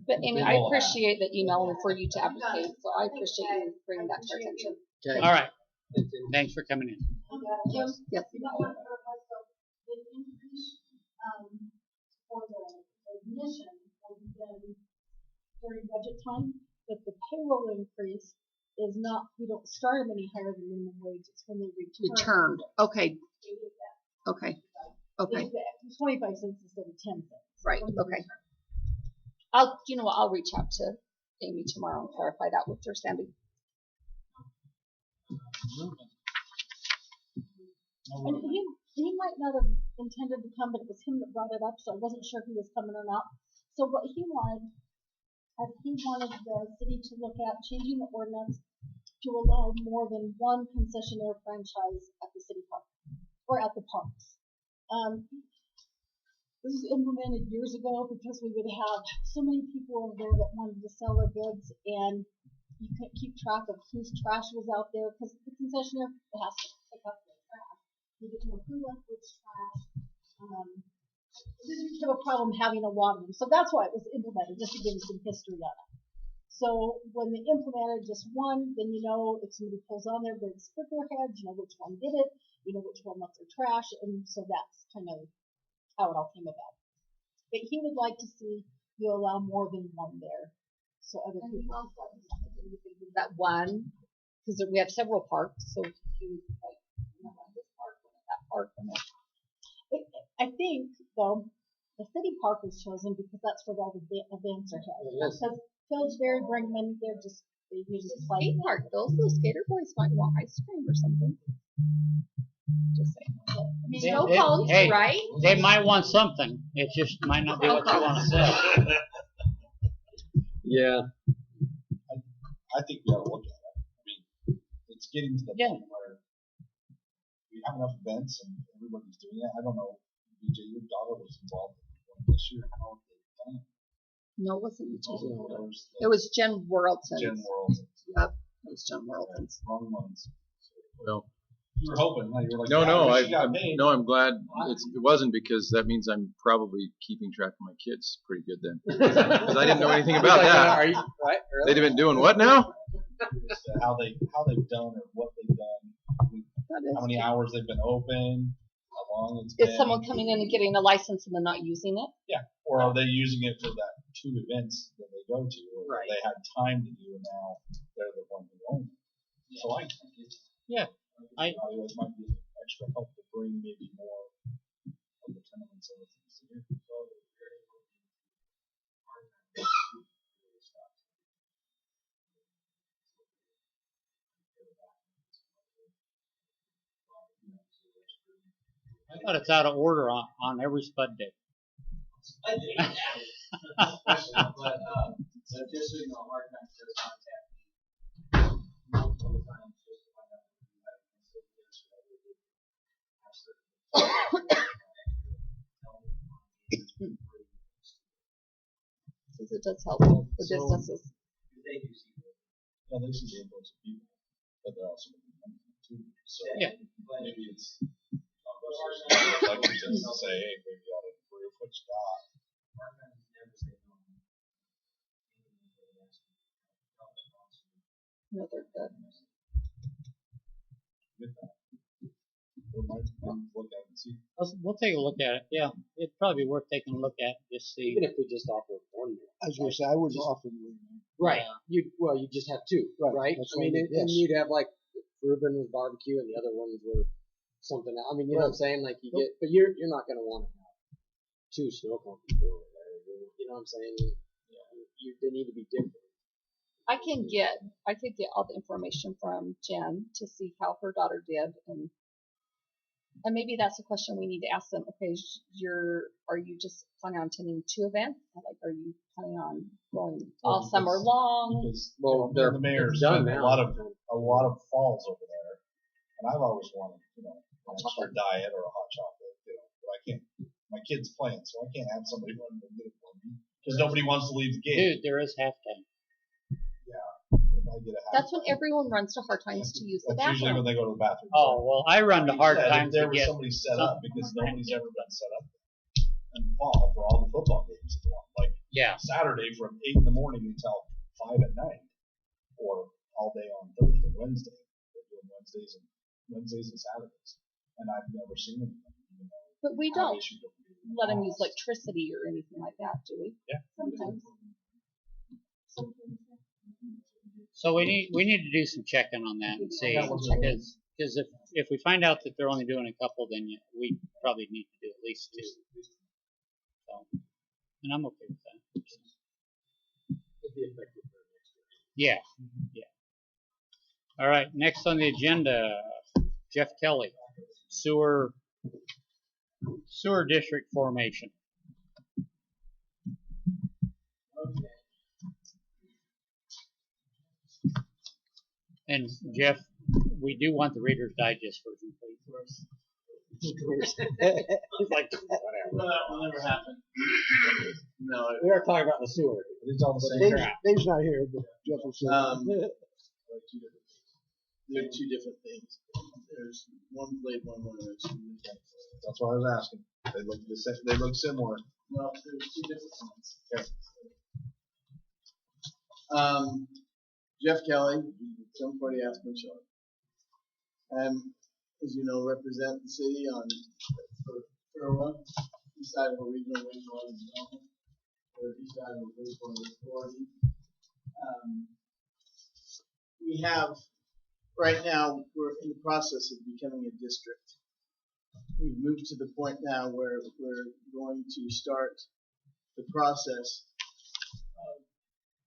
but anyway, I appreciate the email and for you to advocate. So I appreciate you bringing that to our attention. Okay. All right. Thanks for coming in. Yes. The increase for the admission will be done during budget time, but the payroll increase is not, we don't start them any higher than minimum wage. It's when they return. Returned. Okay. Okay. Okay. It's 25 cents instead of 10 cents. Right. Okay. You know what? I'll reach out to Amy tomorrow and clarify that with her, Sandy. And he might not have intended to come, but it was him that brought it up, so I wasn't sure if he was coming or not. So what he wanted the city to look at changing the ordinance to allow more than one concessionaire franchise at the city park or at the parks. This was implemented years ago because we would have so many people over there that wanted to sell their goods, and you couldn't keep track of whose trash was out there because the concessionaire has to pick up their trash. You didn't know who left which trash. You have a problem having a lot of them. So that's why it was implemented, just to give you some history on it. So when they implemented just one, then you know if somebody pulls on their big sprinkler heads, you know which one did it, you know which one left their trash, and so that's kind of how it all came about. But he would like to see you allow more than one there, so other people. That one, because we have several parks, so he was like, this park, that park, and that. I think though the city park was chosen because that's where all the events are held. Because Pillsbury, Brinkman, they usually play. Skate park, those little skater boys might want ice cream or something. Just saying. Snow cones, hey, right? They might want something. It just might not be what you want to sell. Yeah. I think we ought to look at it. I mean, it's getting to the point where we have enough events and everybody's doing it. I don't know, BJ, your daughter was involved in one this year. How have they done it? No, it wasn't it was Jen Worrelton. Jen Worrelton. Yep, it was Jen Worrelton. Wrong ones. Well, you were hoping. You were like, I'm glad it wasn't, because that means I'm probably keeping track of my kids pretty good then. Because I didn't know anything about that. Are you right? They've been doing what now? How they've done or what they've done. How many hours they've been open. How long it's been. Is someone coming in and getting a license and then not using it? Yeah. Or are they using it for that 2 events that they go to, or right. they had time to do, and now they're the one who own it. So I might be extra help to bring maybe more of the tournaments and things here. I thought it's out of order on every spud day. I do. Especially, but just so you know, Mark and I just contact me multiple times just to find out if you have any Because it does help the businesses. They do see it. Yeah, they see the invoice of people, but they're also making money too. So maybe it's like just to say, hey, maybe you ought to improve what you got. Mark and I never say no. No, they're good. With that, we might look at it and see. We'll take a look at it. Yeah, it'd probably be worth taking a look at. Just see. Even if we just offer one. I was going to say, I would offer one. Right. You just have 2, right? I mean, and you'd have like Reuben was barbecue, and the other ones were something else. I mean, you know what I'm saying? Like you get, but you're not going to want to have 2 snow cones there. You know what I'm saying? They need to be different. I could get all the information from Jen to see how her daughter did, and maybe that's a question we need to ask them. Okay, are you just planning on attending 2 events? Like, are you planning on going all summer long? Because they're the mayor's done done now. a lot of falls over there, and I've always wanted, an extra diet or a hot chocolate, but I can't. My kid's playing, so I can't have somebody run and get it for me because nobody wants to leave the game. Dude, there is halftime. I get a half. That's when everyone runs to Hard Times to use the That's usually when bathroom. they go to the bathroom. Oh, well, I run to Hard Times There to was get somebody set up because nobody's ever been set up in the fall for all the football games. Like Saturday from 8 in the morning until 5 at night, or all day on Thursday, Wednesday. They're doing Wednesdays and Saturdays, and I've never seen anything. But we don't let them use electricity or anything like that, do we? Yeah. Sometimes. So we need to do some checking on that and see, because if we find out that they're only doing a couple, then we probably need to do at least 2. So, and I'm okay with that. Yeah. All right. Next on the agenda, Jeff Kelly, sewer district formation. And Jeff, we do want the Reader's Digest version, please. He's like, whatever. No, that will never happen. No. We are talking about the sewer. It's all the same crap. Dave's not here, but Jeff will say. They're 2 different things. There's one blade, one winner. That's why I was asking. They look the same. They look similar. No, there's 2 different ones. Okay. Jeff Kelly, 740 Aspen Shore. As you know, represent the city on Irwa, east side of a regional wastewater development, or east side of a wastewater authority. We have, right now, we're in the process of becoming a district. We've moved to the point now where we're going to start the process of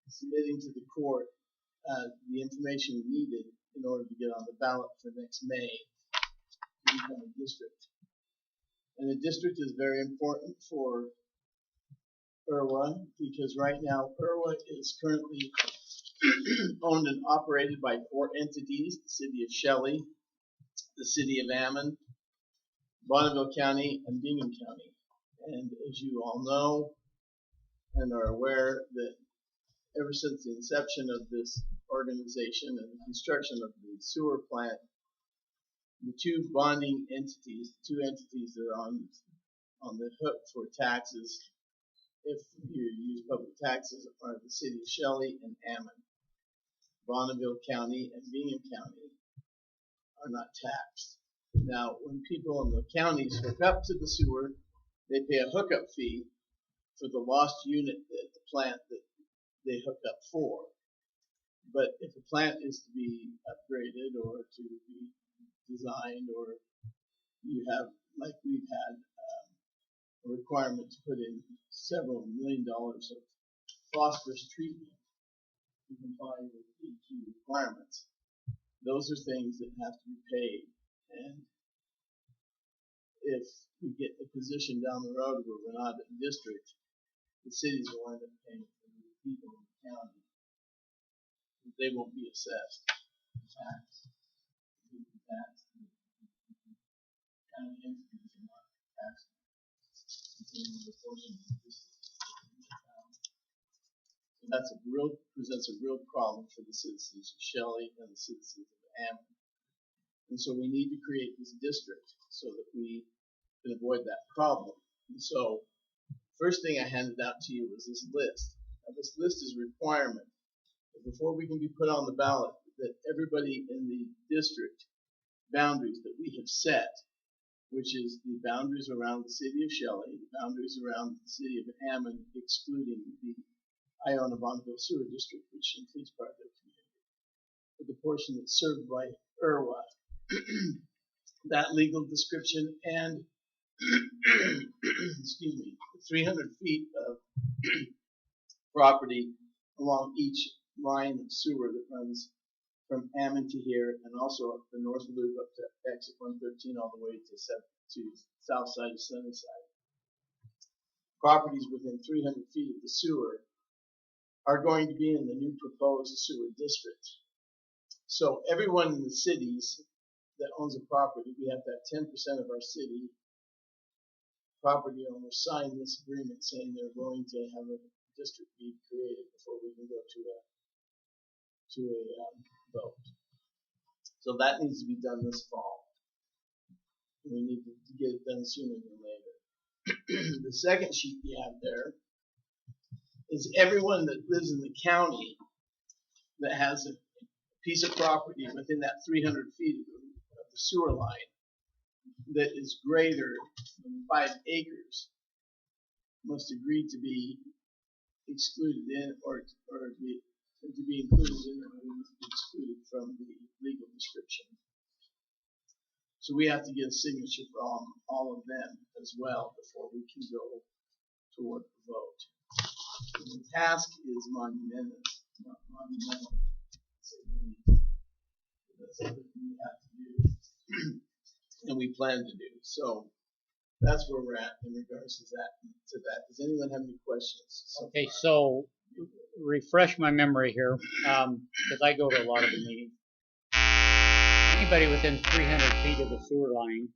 submitting to the court the information needed in order to get on the ballot for next May to become a district. And a district is very important for Irwa because right now Irwa is currently owned and operated by 4 entities: the city of Shelley, the city of Ammon, Bonneville County, and Bingham County. And as you all know and are aware, that ever since the inception of this organization and the construction of the sewer plant, the 2 bonding entities, the 2 entities that are on the hook for taxes, if you use public taxes, are the city of Shelley and Ammon. Bonneville County and Bingham County are not taxed. Now, when people in the counties hook up to the sewer, they pay a hookup fee for the lost unit at the plant that they hook up for. But if a plant is to be upgraded or to be designed, or you have, like we've had, a requirement to put in several $1 million of phosphorus treatment to comply with EQ requirements, those are things that have to be paid. And if we get a position down the road where we're not a district, the cities will end up paying for the people in the county. They won't be assessed tax. County entities are not taxed. So that's presents a real problem for the citizens of Shelley and the citizens of Ammon. And so we need to create this district so that we can avoid that problem. And so, first thing I handed out to you was this list. Now, this list is a requirement. Before we can be put on the ballot, that everybody in the district boundaries that we have set, which is the boundaries around the city of Shelley, the boundaries around the city of Ammon, excluding the Iona-Bonneville Sewer District, which includes part of their community, for the portion that's served by Irwa, that legal description and, excuse me, 300 feet of property along each line of sewer that runs from Ammon to here, and also up the north loop up to exit 113 all the way to south side of Sunnyside. Properties within 300 feet of the sewer are going to be in the new proposed sewer district. So everyone in the cities that owns a property, we have to have 10% of our city property owners sign this agreement saying they're willing to have a district be created before we can go to a vote. So that needs to be done this fall. We need to get it done sooner than later. The second sheet you have there is everyone that lives in the county that has a piece of property within that 300 feet of the sewer line that is greater than 5 acres must agree to be excluded in or to be included in or excluded from the legal description. So we have to get a signature from all of them as well before we can go toward the vote. And the task is monumental. That's something we have to do, and we plan to do. So that's where we're at in regards to that. Does anyone have any questions? Okay, so refresh my memory here, because I go to a lot of the meetings. Anybody within 300 feet of the sewer line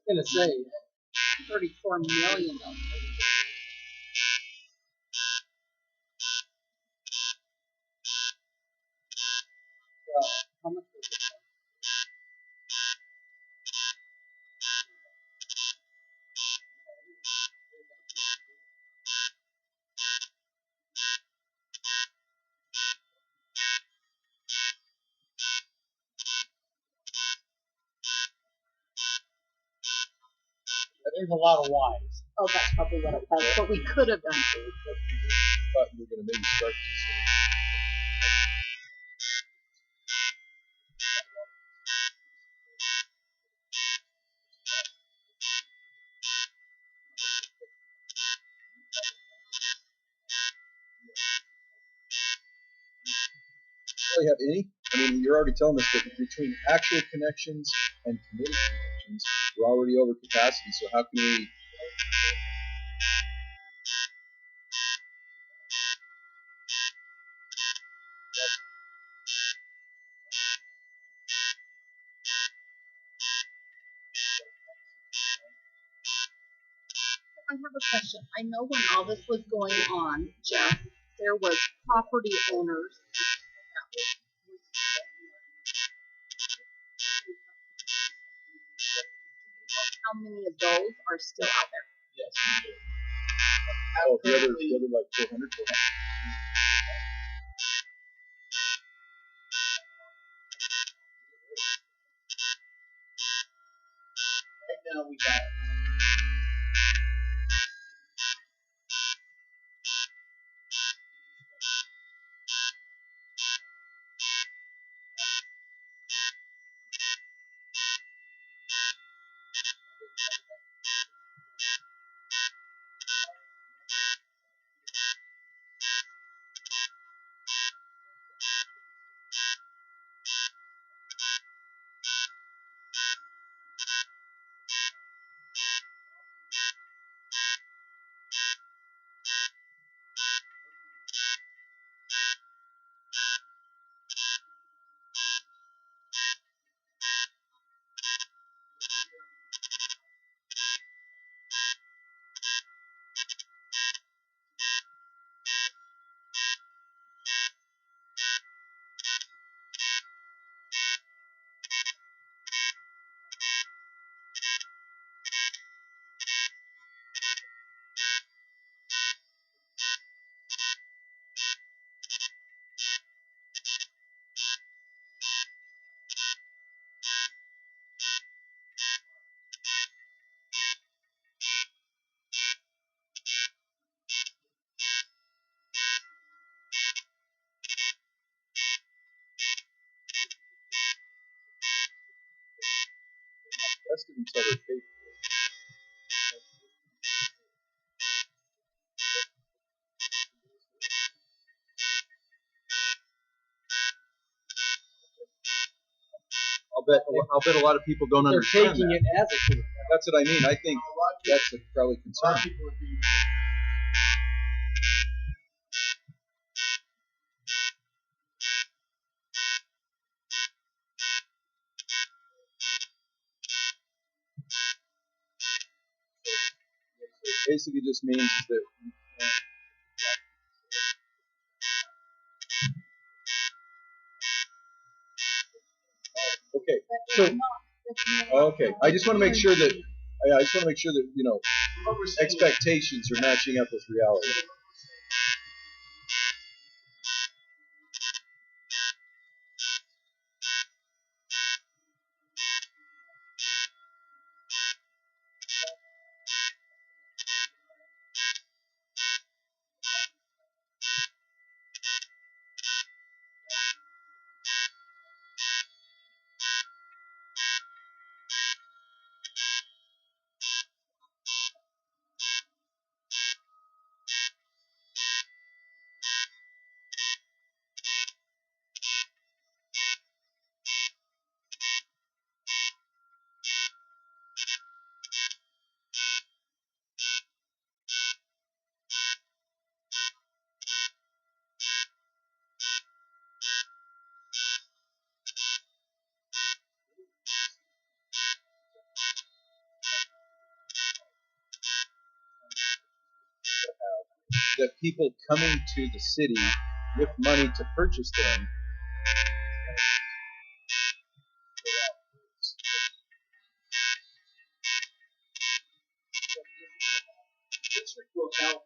gonna say, 34 million. how much was it? There's a lot of whys. Oh, that's probably what it was. What we could have done. Thought you were going to maybe start to really have any. I mean, you're already telling us that between actual connections and committed connections, we're already over capacity. So how can we? I have a question. I know when all this was going on, Jeff, there was property owners. How many of those are still out there? Yes. Oh, the other like 400. Right now we got Invested until they're paid for. I'll bet a lot of people don't They're understand taking that. it as a commitment. That's what I mean. I think that's a probably A lot concern. of people would be. Basically, just means that. Okay. So. Okay. I just want to make sure that. I just want to make sure that expectations are matching up with reality. that people coming to the city with money to purchase them. District will help.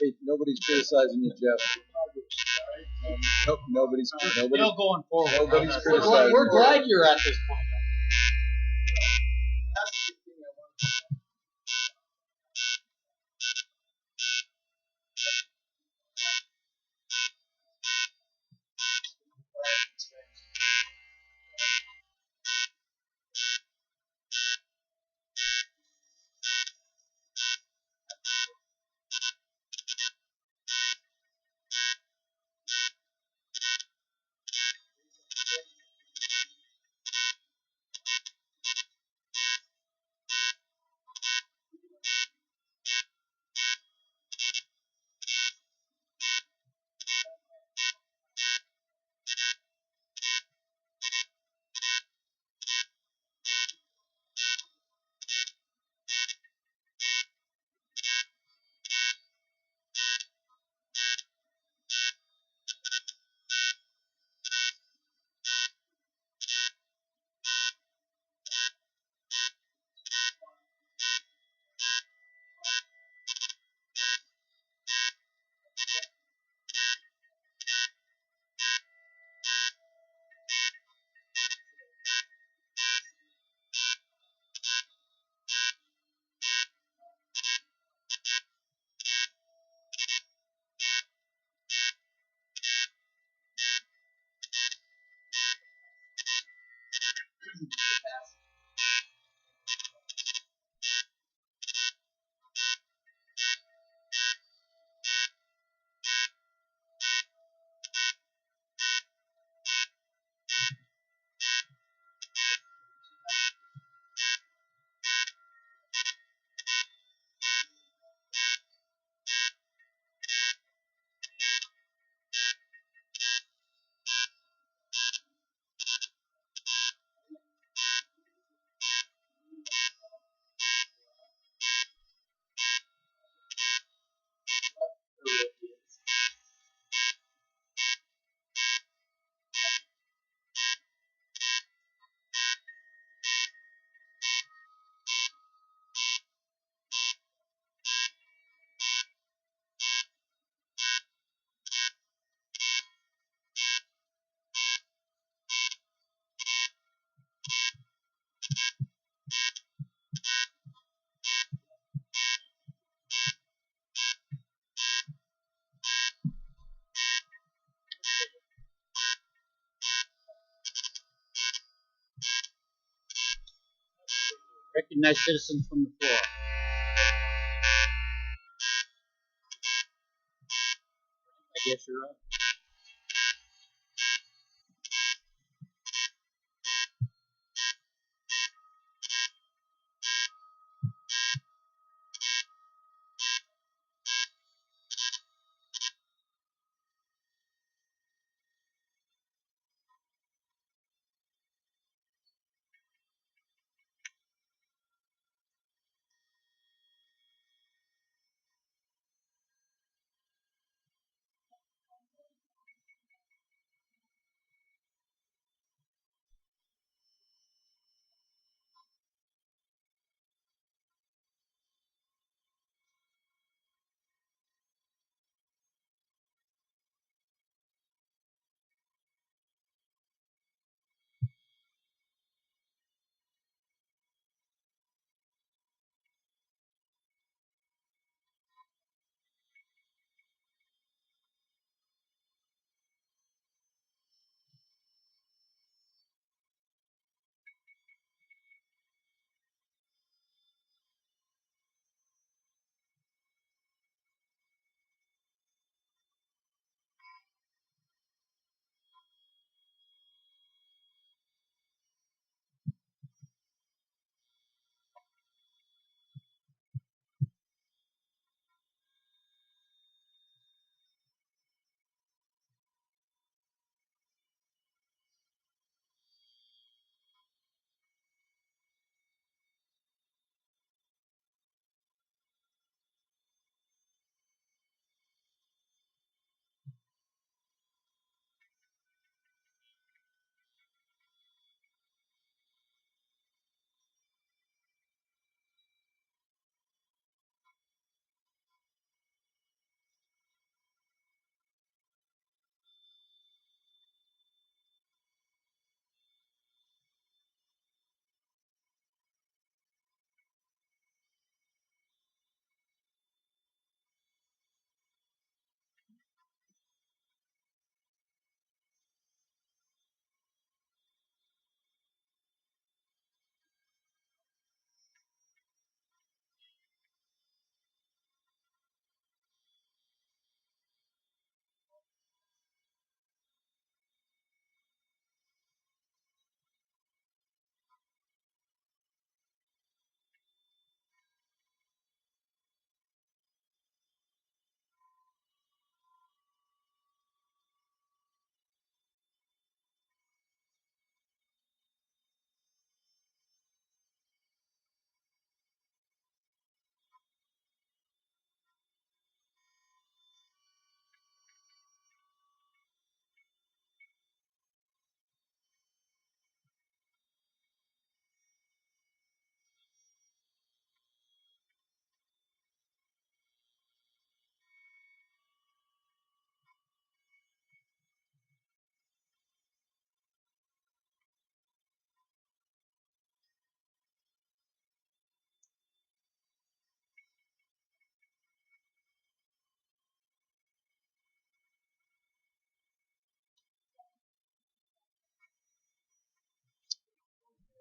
Hey, nobody's criticizing you, Jeff. Nope, nobody's Still going forward. nobody's criticizing. We're glad you're at this point. Recognize citizens from the floor. I guess you're up.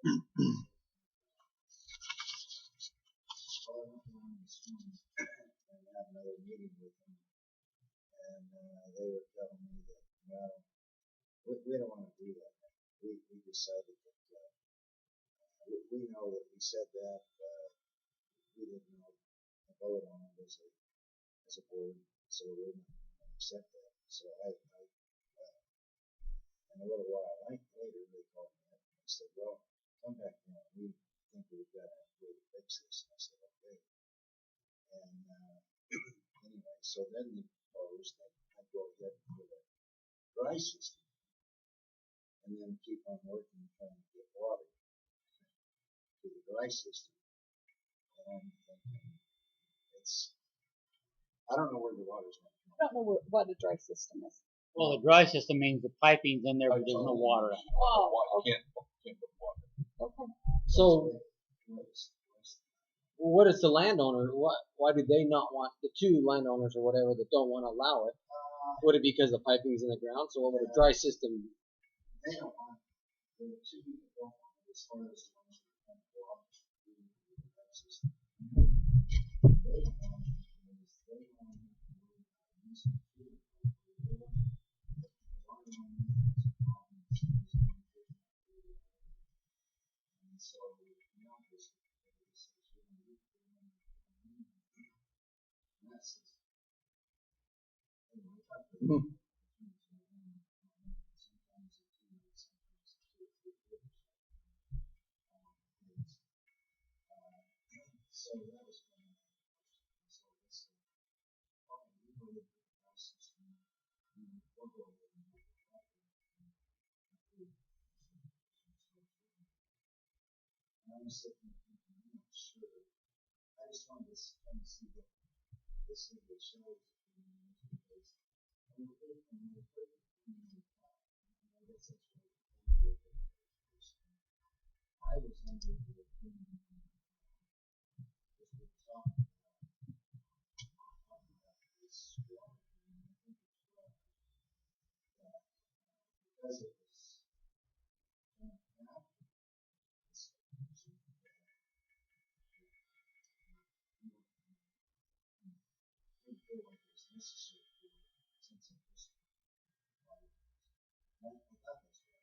Well, I went down this morning and had another meeting with them, and they were telling me that, well, we don't want to do that. We decided that we know that we said that we didn't know a vote on it as a board, so we're not going to accept that. So in a little while later, they called me up and they said, well, come back now. We think we've got a way to fix this. And I said, okay. And anyway, so then they proposed that I go ahead with a dry system and then keep on working trying to get water to the dry system. And I'm thinking, I don't know where the water's going to come. I don't know what a dry system is. Well, the dry system means the piping's in there, but there's no water in it. Oh, You can't put water. okay. So, what is the landowner? Why do they not want the two landowners or whatever that don't want to allow it? Would it be because the piping's in the ground? So, what would a dry system? They don't want the two people don't want it as far as the ones that are going to go off the dry system. They don't want it because they want to use it to and so now this message. Anyway, sometimes it's 2 minutes, sometimes it's 2 or 3 years. So that was one of the questions. So they said, oh, we know that the price system, we'll go ahead and make it happen. And I'm sitting there thinking, I'm not sure. I just wanted to kind of see what this thing that shows because I'm a bit I guess that's what I was under the opinion because we're talking about this water, and I think it's right that because it was after this didn't feel like it was necessary since it was I thought that's right.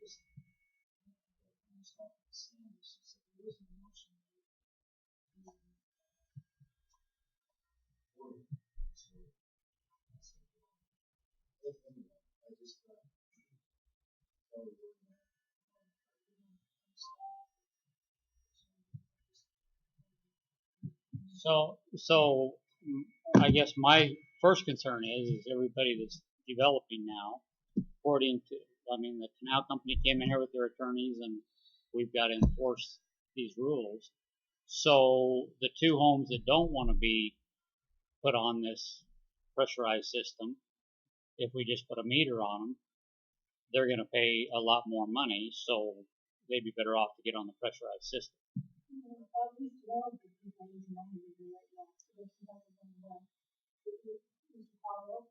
Just I was talking to Sandy, she said there was an emotion for it. So I said, well, anyway, I just thought probably wouldn't So I guess my first concern is everybody that's developing now, according to, I mean, the canal company came in here with their attorneys and we've got to enforce these rules. So the two homes that don't want to be put on this pressurized system, if we just put a meter on them, they're going to pay a lot more money, so they'd be better off to get on the pressurized system. At least one of the people is not going to do right now. So that's not going to run. Mr. Powell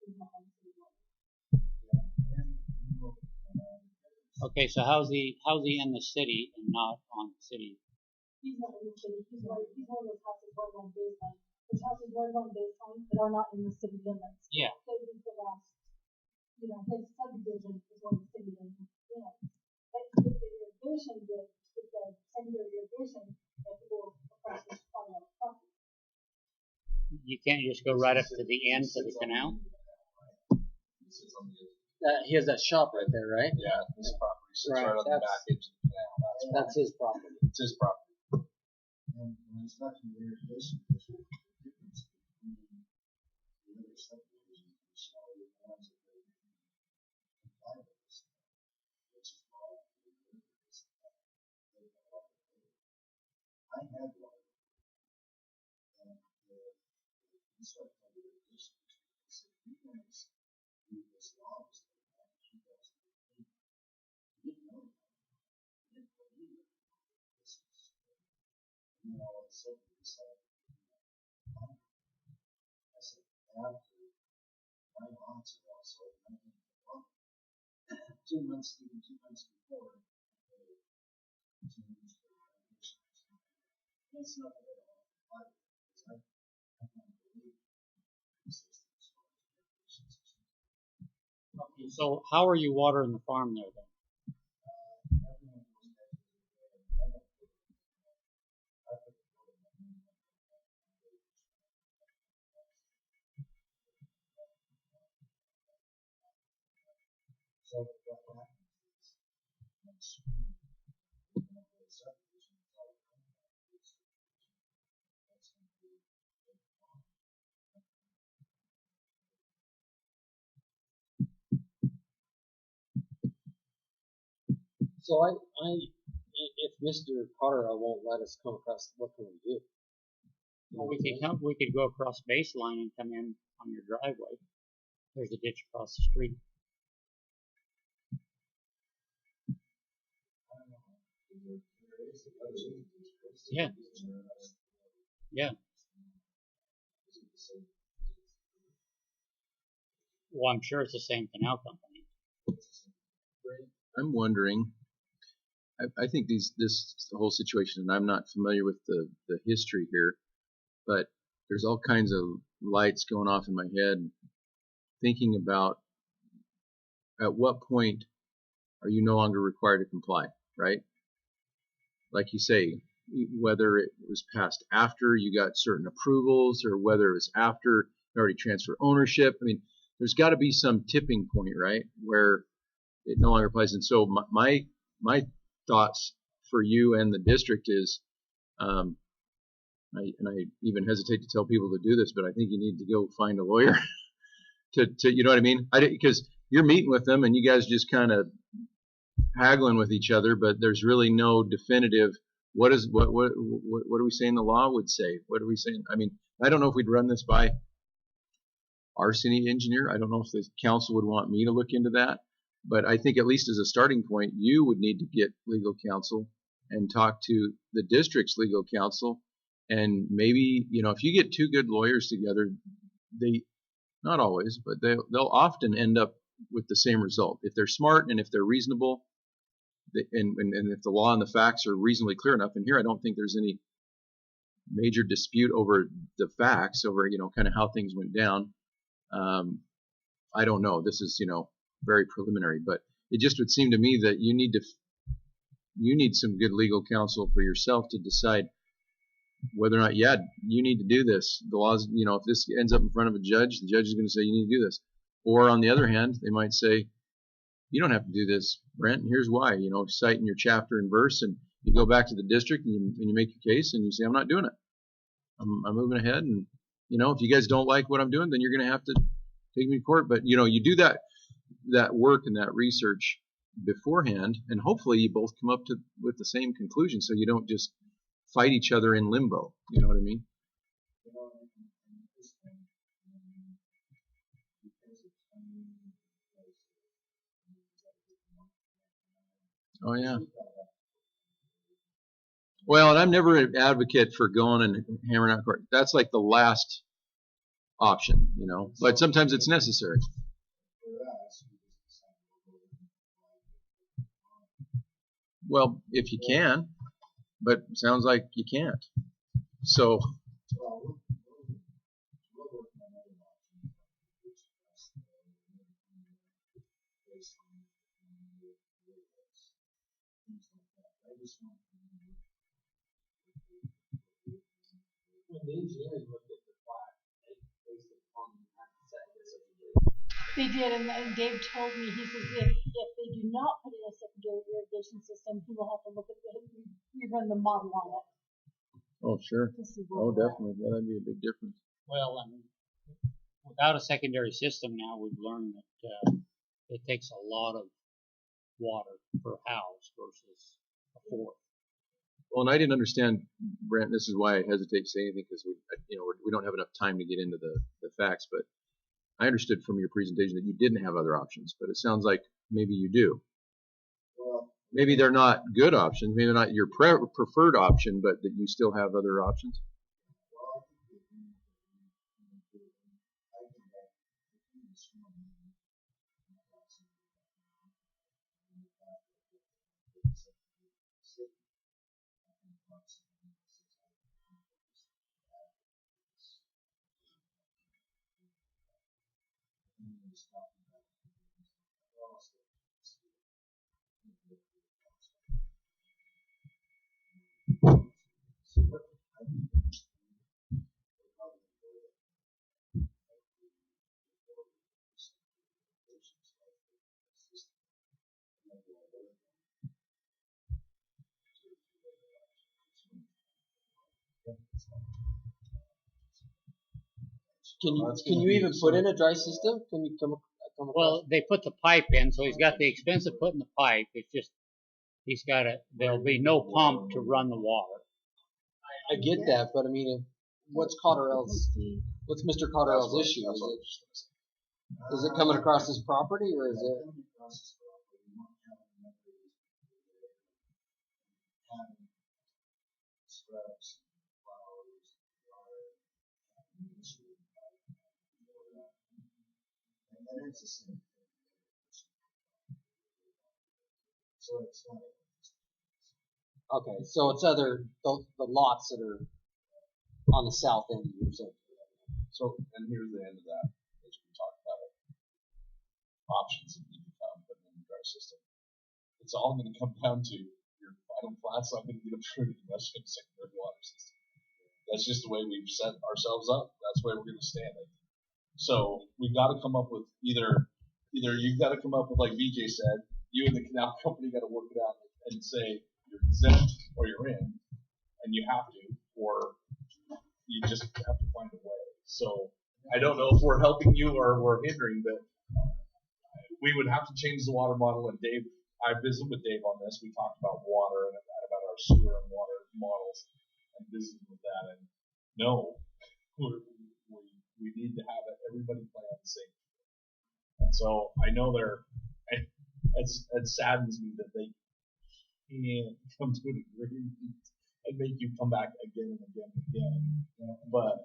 is not on the city board. Okay, so how's he in the city and not on the city? He's not in the city. He's one of those houses right on baseline. There's houses right on baseline that are not in the city limits. Yeah. They've been the last, his subdivision is one of the city limits. But if the irrigation did, if the secondary irrigation, they have to go across this part of the property. You can't just go right up to the end to the canal? He has that shop right there, right? Yeah, his property sits Right, right on the back edge of the canal. That's his property. It's his property. And when it's not in the irrigation district, the difference between the other subdivisions and Shelley and the ones that are comply with this, which is why I agree with this. I had one, and the inside of the irrigation district said, you guys do this law back in 2018. You didn't know that. You didn't believe it. This was and then all of a sudden we decided I said, after my aunts were also 2 months before, That's nothing at all. Okay, so how are you watering the farm there then? So what happens is next spring, we're going to put a subdivision of all the companies. That's going to be a big farm. So if Mr. Carter won't let us come across, what can we do? Well, we could go across baseline and come in on your driveway. There's a ditch across the street. Yeah. Yeah. Well, I'm sure it's the same canal company. I'm wondering. I think this whole situation, and I'm not familiar with the history here, but there's all kinds of lights going off in my head, thinking about at what point are you no longer required to comply, right? Like you say, whether it was passed after you got certain approvals or whether it was after you already transferred ownership. I mean, there's got to be some tipping point, right, where it no longer applies. And so my thoughts for you and the district is, I even hesitate to tell people to do this, but I think you need to go find a lawyer to you know what I mean? Because you're meeting with them and you guys just kind of haggling with each other, but there's really no definitive. What are we saying the law would say? What are we saying? I mean, I don't know if we'd run this by our city engineer. I don't know if the council would want me to look into that, but I think at least as a starting point, you would need to get legal counsel and talk to the district's legal counsel, and maybe if you get two good lawyers together, they not always, but they'll often end up with the same result if they're smart and if they're reasonable. And if the law and the facts are reasonably clear enough, and here I don't think there's any major dispute over the facts, over kind of how things went down. I don't know. This is very preliminary, but it just would seem to me that you need some good legal counsel for yourself to decide whether or not you need to do this. The laws, if this ends up in front of a judge, the judge is going to say you need to do this. Or on the other hand, they might say, you don't have to do this, Brent, and here's why. Cite in your chapter and verse, and you go back to the district and you make your case and you say, I'm not doing it. I'm moving ahead, and if you guys don't like what I'm doing, then you're going to have to take me to court. But you do that work and that research beforehand, and hopefully you both come up with the same conclusion, so you don't just fight each other in limbo. You know what I mean? Oh yeah. Well, and I'm never an advocate for going and hammering out court. That's like the last option, but sometimes it's necessary. Well, if you can, but it sounds like you can't. So. When the engineers looked at the plat, they based it on They did, and Dave told me, he says if they do not put in a secondary irrigation system, he will have to look at rerun the model on it. Oh sure. Oh definitely. Yeah, that'd be a big difference. Well, I mean, without a secondary system now, we've learned that it takes a lot of water per house versus a fourth. Well, and I didn't understand, Brent. This is why I hesitate to say anything, because we don't have enough time to get into the facts. But I understood from your presentation that you didn't have other options. But it sounds like maybe you do. Well, maybe they're not good options. Maybe they're not your preferred option, but that you still have other options. Can you even put in a dry system? Can you come across? Well, they put the pipe in, so he's got the expense of putting the pipe. It's just he's got to. There'll be no pump to run the water. I get that, but I mean, what's Mr. Cotterell's issue? Is it coming across his property, or is it? Okay, so it's the lots that are on the south end of your zone. So, and here's the end of that, as we talked about it. Options that you can put in the dry system. It's all going to come down to your final plat's not going to get approved unless you have a secondary water system. That's just the way we've set ourselves up. That's the way we're going to stand it. So we've got to come up with either you've got to come up with, like VJ said, you and the canal company got to work it out and say you're exempt or you're in, and you have to, or you just have to find a way. So I don't know if we're helping you or we're hindering, but we would have to change the water model. And Dave, I visited with Dave on this. We talked about water and about our sewer and water models, and visited with that. And no, we need to have everybody play on the same field. And so I know it saddens me that they can't come to an agreement and make you come back again and again and again. But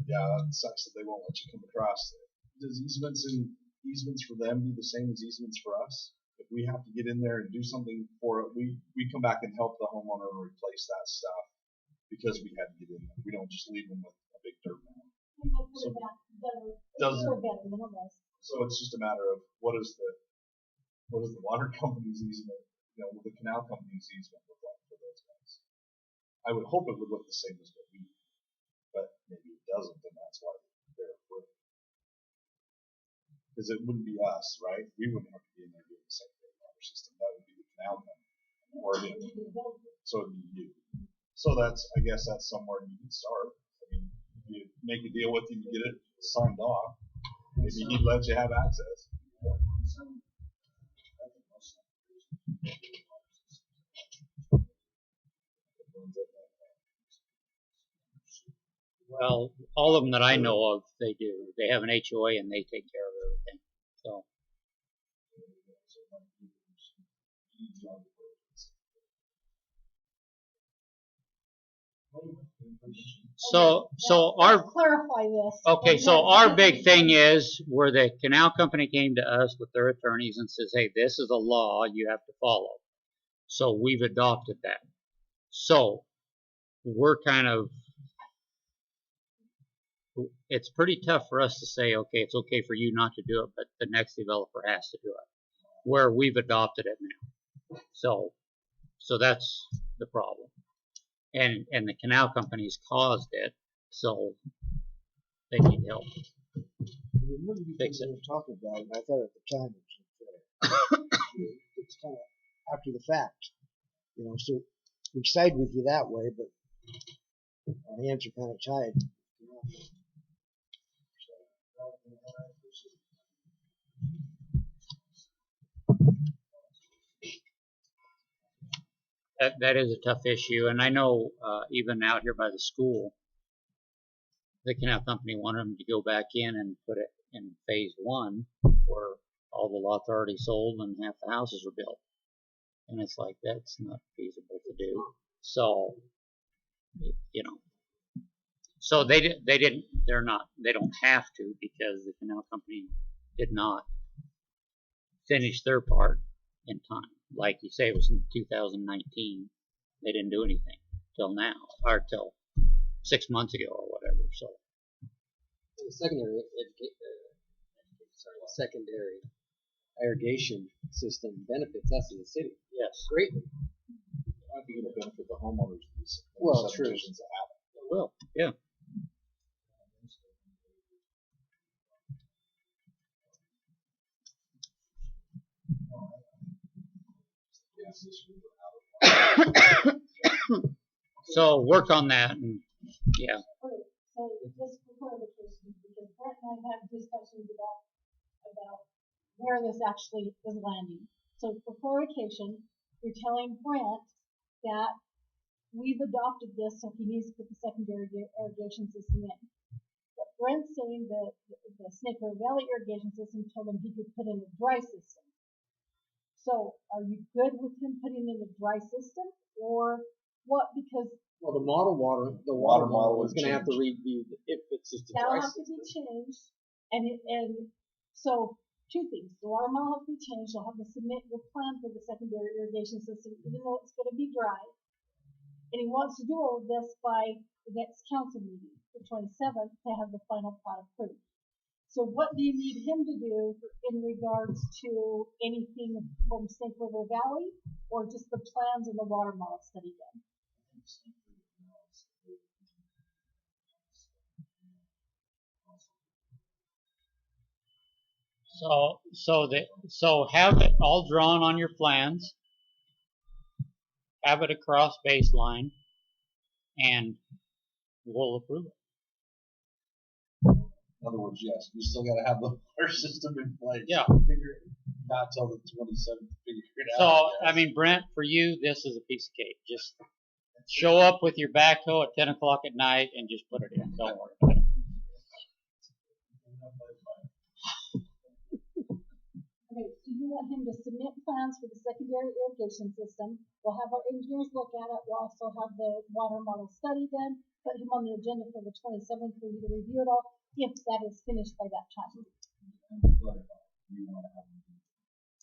yeah, that sucks that they won't let you come across. Does easements for them be the same as easements for us? If we have to get in there and do something for it, we come back and help the homeowner replace that stuff because we had to get in there. We don't just leave them with a big dirt mound. So it's just a matter of what is the water company's easement, what the canal company's easement look like for those guys. I would hope it would look the same as what we do, but maybe it doesn't, and that's why they're afraid. Because it wouldn't be us, right? We wouldn't have to be in there doing the secondary water system. That would be the canal company or him. So it'd be you. So I guess that's somewhere you can start. I mean, you make a deal with him, you get it signed off. Maybe he'd let you have access. Well, all of them that I know of, they do. They have an HOA and they take care of everything. So our clarify this. Okay, so our big thing is where the canal company came to us with their attorneys and says, hey, this is a law you have to follow. So we've adopted that. So we're it's pretty tough for us to say, okay, it's okay for you not to do it, but the next developer has to do it, where we've adopted it now. So that's the problem. And the canal companies caused it, so they need help. Fix it. We were talking about it, and I thought at the time it's kind of after the fact, So we side with you that way, but our hands are kind of tied. That is a tough issue, and I know even out here by the school, the canal company wanted them to go back in and put it in phase 1, where all the lots are already sold and half the houses are built, and it's like that's not feasible to do. So, so they don't have to because the canal company did not finish their part in time. Like you say, it was in 2019. They didn't do anything. till now, or till 6 months ago or whatever. So The secondary irrigation system benefits us in the city. yes, Greatly. I think it'll benefit the homeowners of these Well, true. subdivisions that have it. it will. Yeah. So work on that, and yeah. Okay, so just for clarification, because Brett and I have discussions about where this actually is landing. So for clarification, you're telling Brent that we've adopted this, so he needs to put the secondary irrigation system in. But Brent's saying that the Snake River Valley irrigation system told him he could put in a dry system. So are you good with him putting in a dry system, or what? Because Well, the water model is going to have to review if it's just a that'll dry have to be changed, and so two things: the water model has to be changed. You'll have to submit your plan for the secondary irrigation system, even though it's going to be dry. And he wants to do all of this by the next council meeting, the 27th, to have the final plat approved. So what do you need him to do in regards to anything from Snake River Valley, or just the plans and the water model study done? So have it all drawn on your plans, have it across baseline, and we'll approve it. In other words, yes, you still got to have the water system in place. Yeah. Figure it, not till the 27th to figure it So, out. I mean, Brent, for you, this is a piece of cake. Just show up with your backhoe at 10 o'clock at night and just put it in. Don't worry about it. Okay, so you want him to submit plans for the secondary irrigation system. We'll have our engineers look at it. We'll also have the water model study done. Put him on the agenda for the 27th for you to review it all, if that is finished by that time. You want to have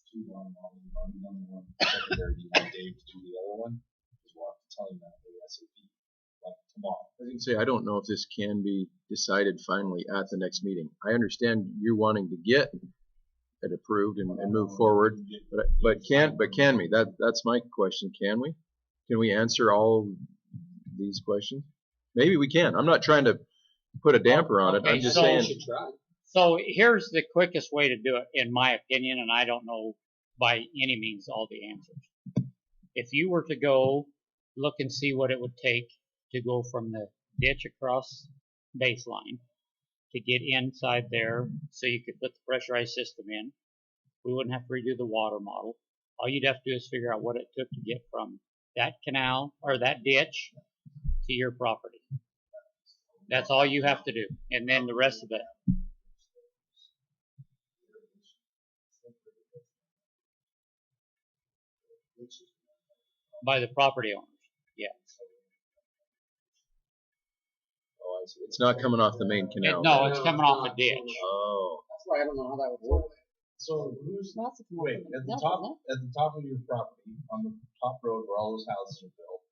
two water models, number one secondary. Do you want Dave to do the other one? Because we'll have to tell him that ASAP, like tomorrow. I was going to say, I don't know if this can be decided finally at the next meeting. I understand you wanting to get it approved and move forward, but can we? That's my question. Can we? Can we answer all these questions? Maybe we can. I'm not trying to put a damper on it. Okay, I'm just so- saying. So here's the quickest way to do it, in my opinion, and I don't know by any means all the answers. If you were to go look and see what it would take to go from the ditch across baseline to get inside there so you could put the pressurized system in, we wouldn't have to redo the water model. All you'd have to do is figure out what it took to get from that canal or that ditch to your property. That's all you have to do, and then the rest of it. By the property owners, yeah. Oh, I see. It's not coming off the main canal. No, it's coming off a ditch. Oh. That's why I don't know how that would work. So who's Well, that's a wait at the top of your property on the top road where all those houses are built?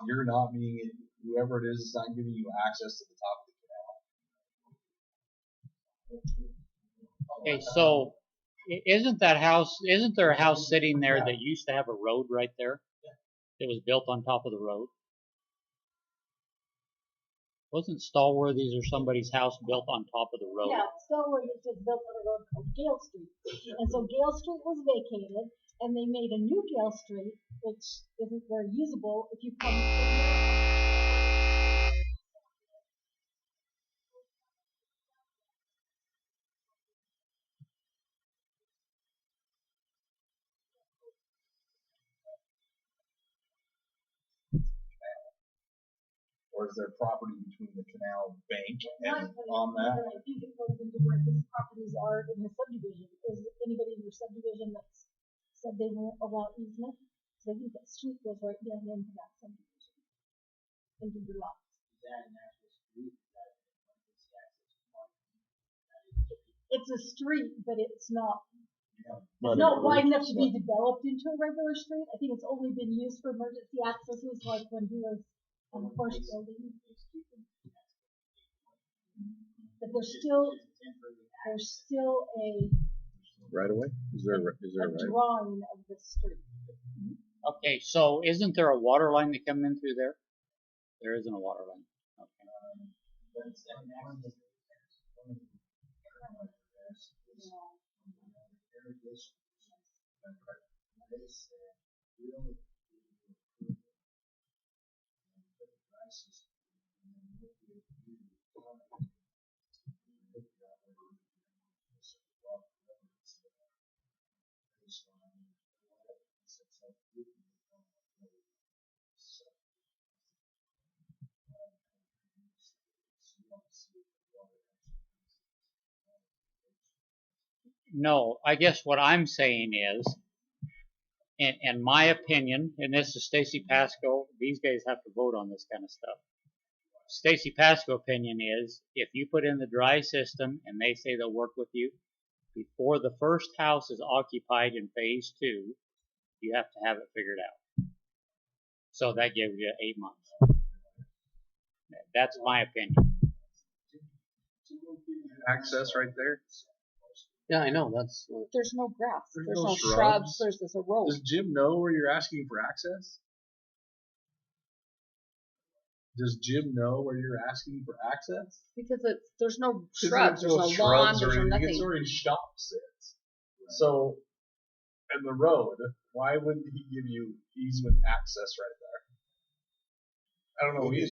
You're not being whoever it is not giving you access to the top of the canal. Okay, so isn't there a house sitting there that used to have a road right there? It was built on top of the road. Wasn't Stallworthy's or somebody's house built on top of the road? Yeah, Stallworthy's was built on a road called Gale Street. And so Gale Street was vacated, and they made a new Gale Street, which isn't very usable if you come Or is there property between the canal bank and Not on that? I think it goes into where his properties are in the subdivision. Is anybody in your subdivision that's said they won't allow easement? So I think that street goes right down into that subdivision, into your lot. It's a street, but it's not It's not wide enough to be developed into a regular street. I think it's only been used for emergency accesses, like when he was on the first building. But there's still a Right away? Is there a right away? drawing of the street. Okay, so isn't there a water line that come in through there? There isn't a water line. Okay. No, I guess what I'm saying is, in my opinion, and this is Stacey Pascoe, these guys have to vote on this kind of stuff. Stacey Pascoe opinion is, if you put in the dry system and they say they'll work with you, before the first house is occupied in phase 2, you have to have it figured out. So that gives you 8 months. That's my opinion. Access right there. Yeah, I know. There's no grass. There's There's no no shrubs. shrubs. There's a road. Does Jim know where you're asking for access? Does Jim know where you're asking for access? Because there's no shrubs. There's no lawn. There's no nothing. It's already shop sits. So, and the road, why wouldn't he give you easement access right there? I don't know either.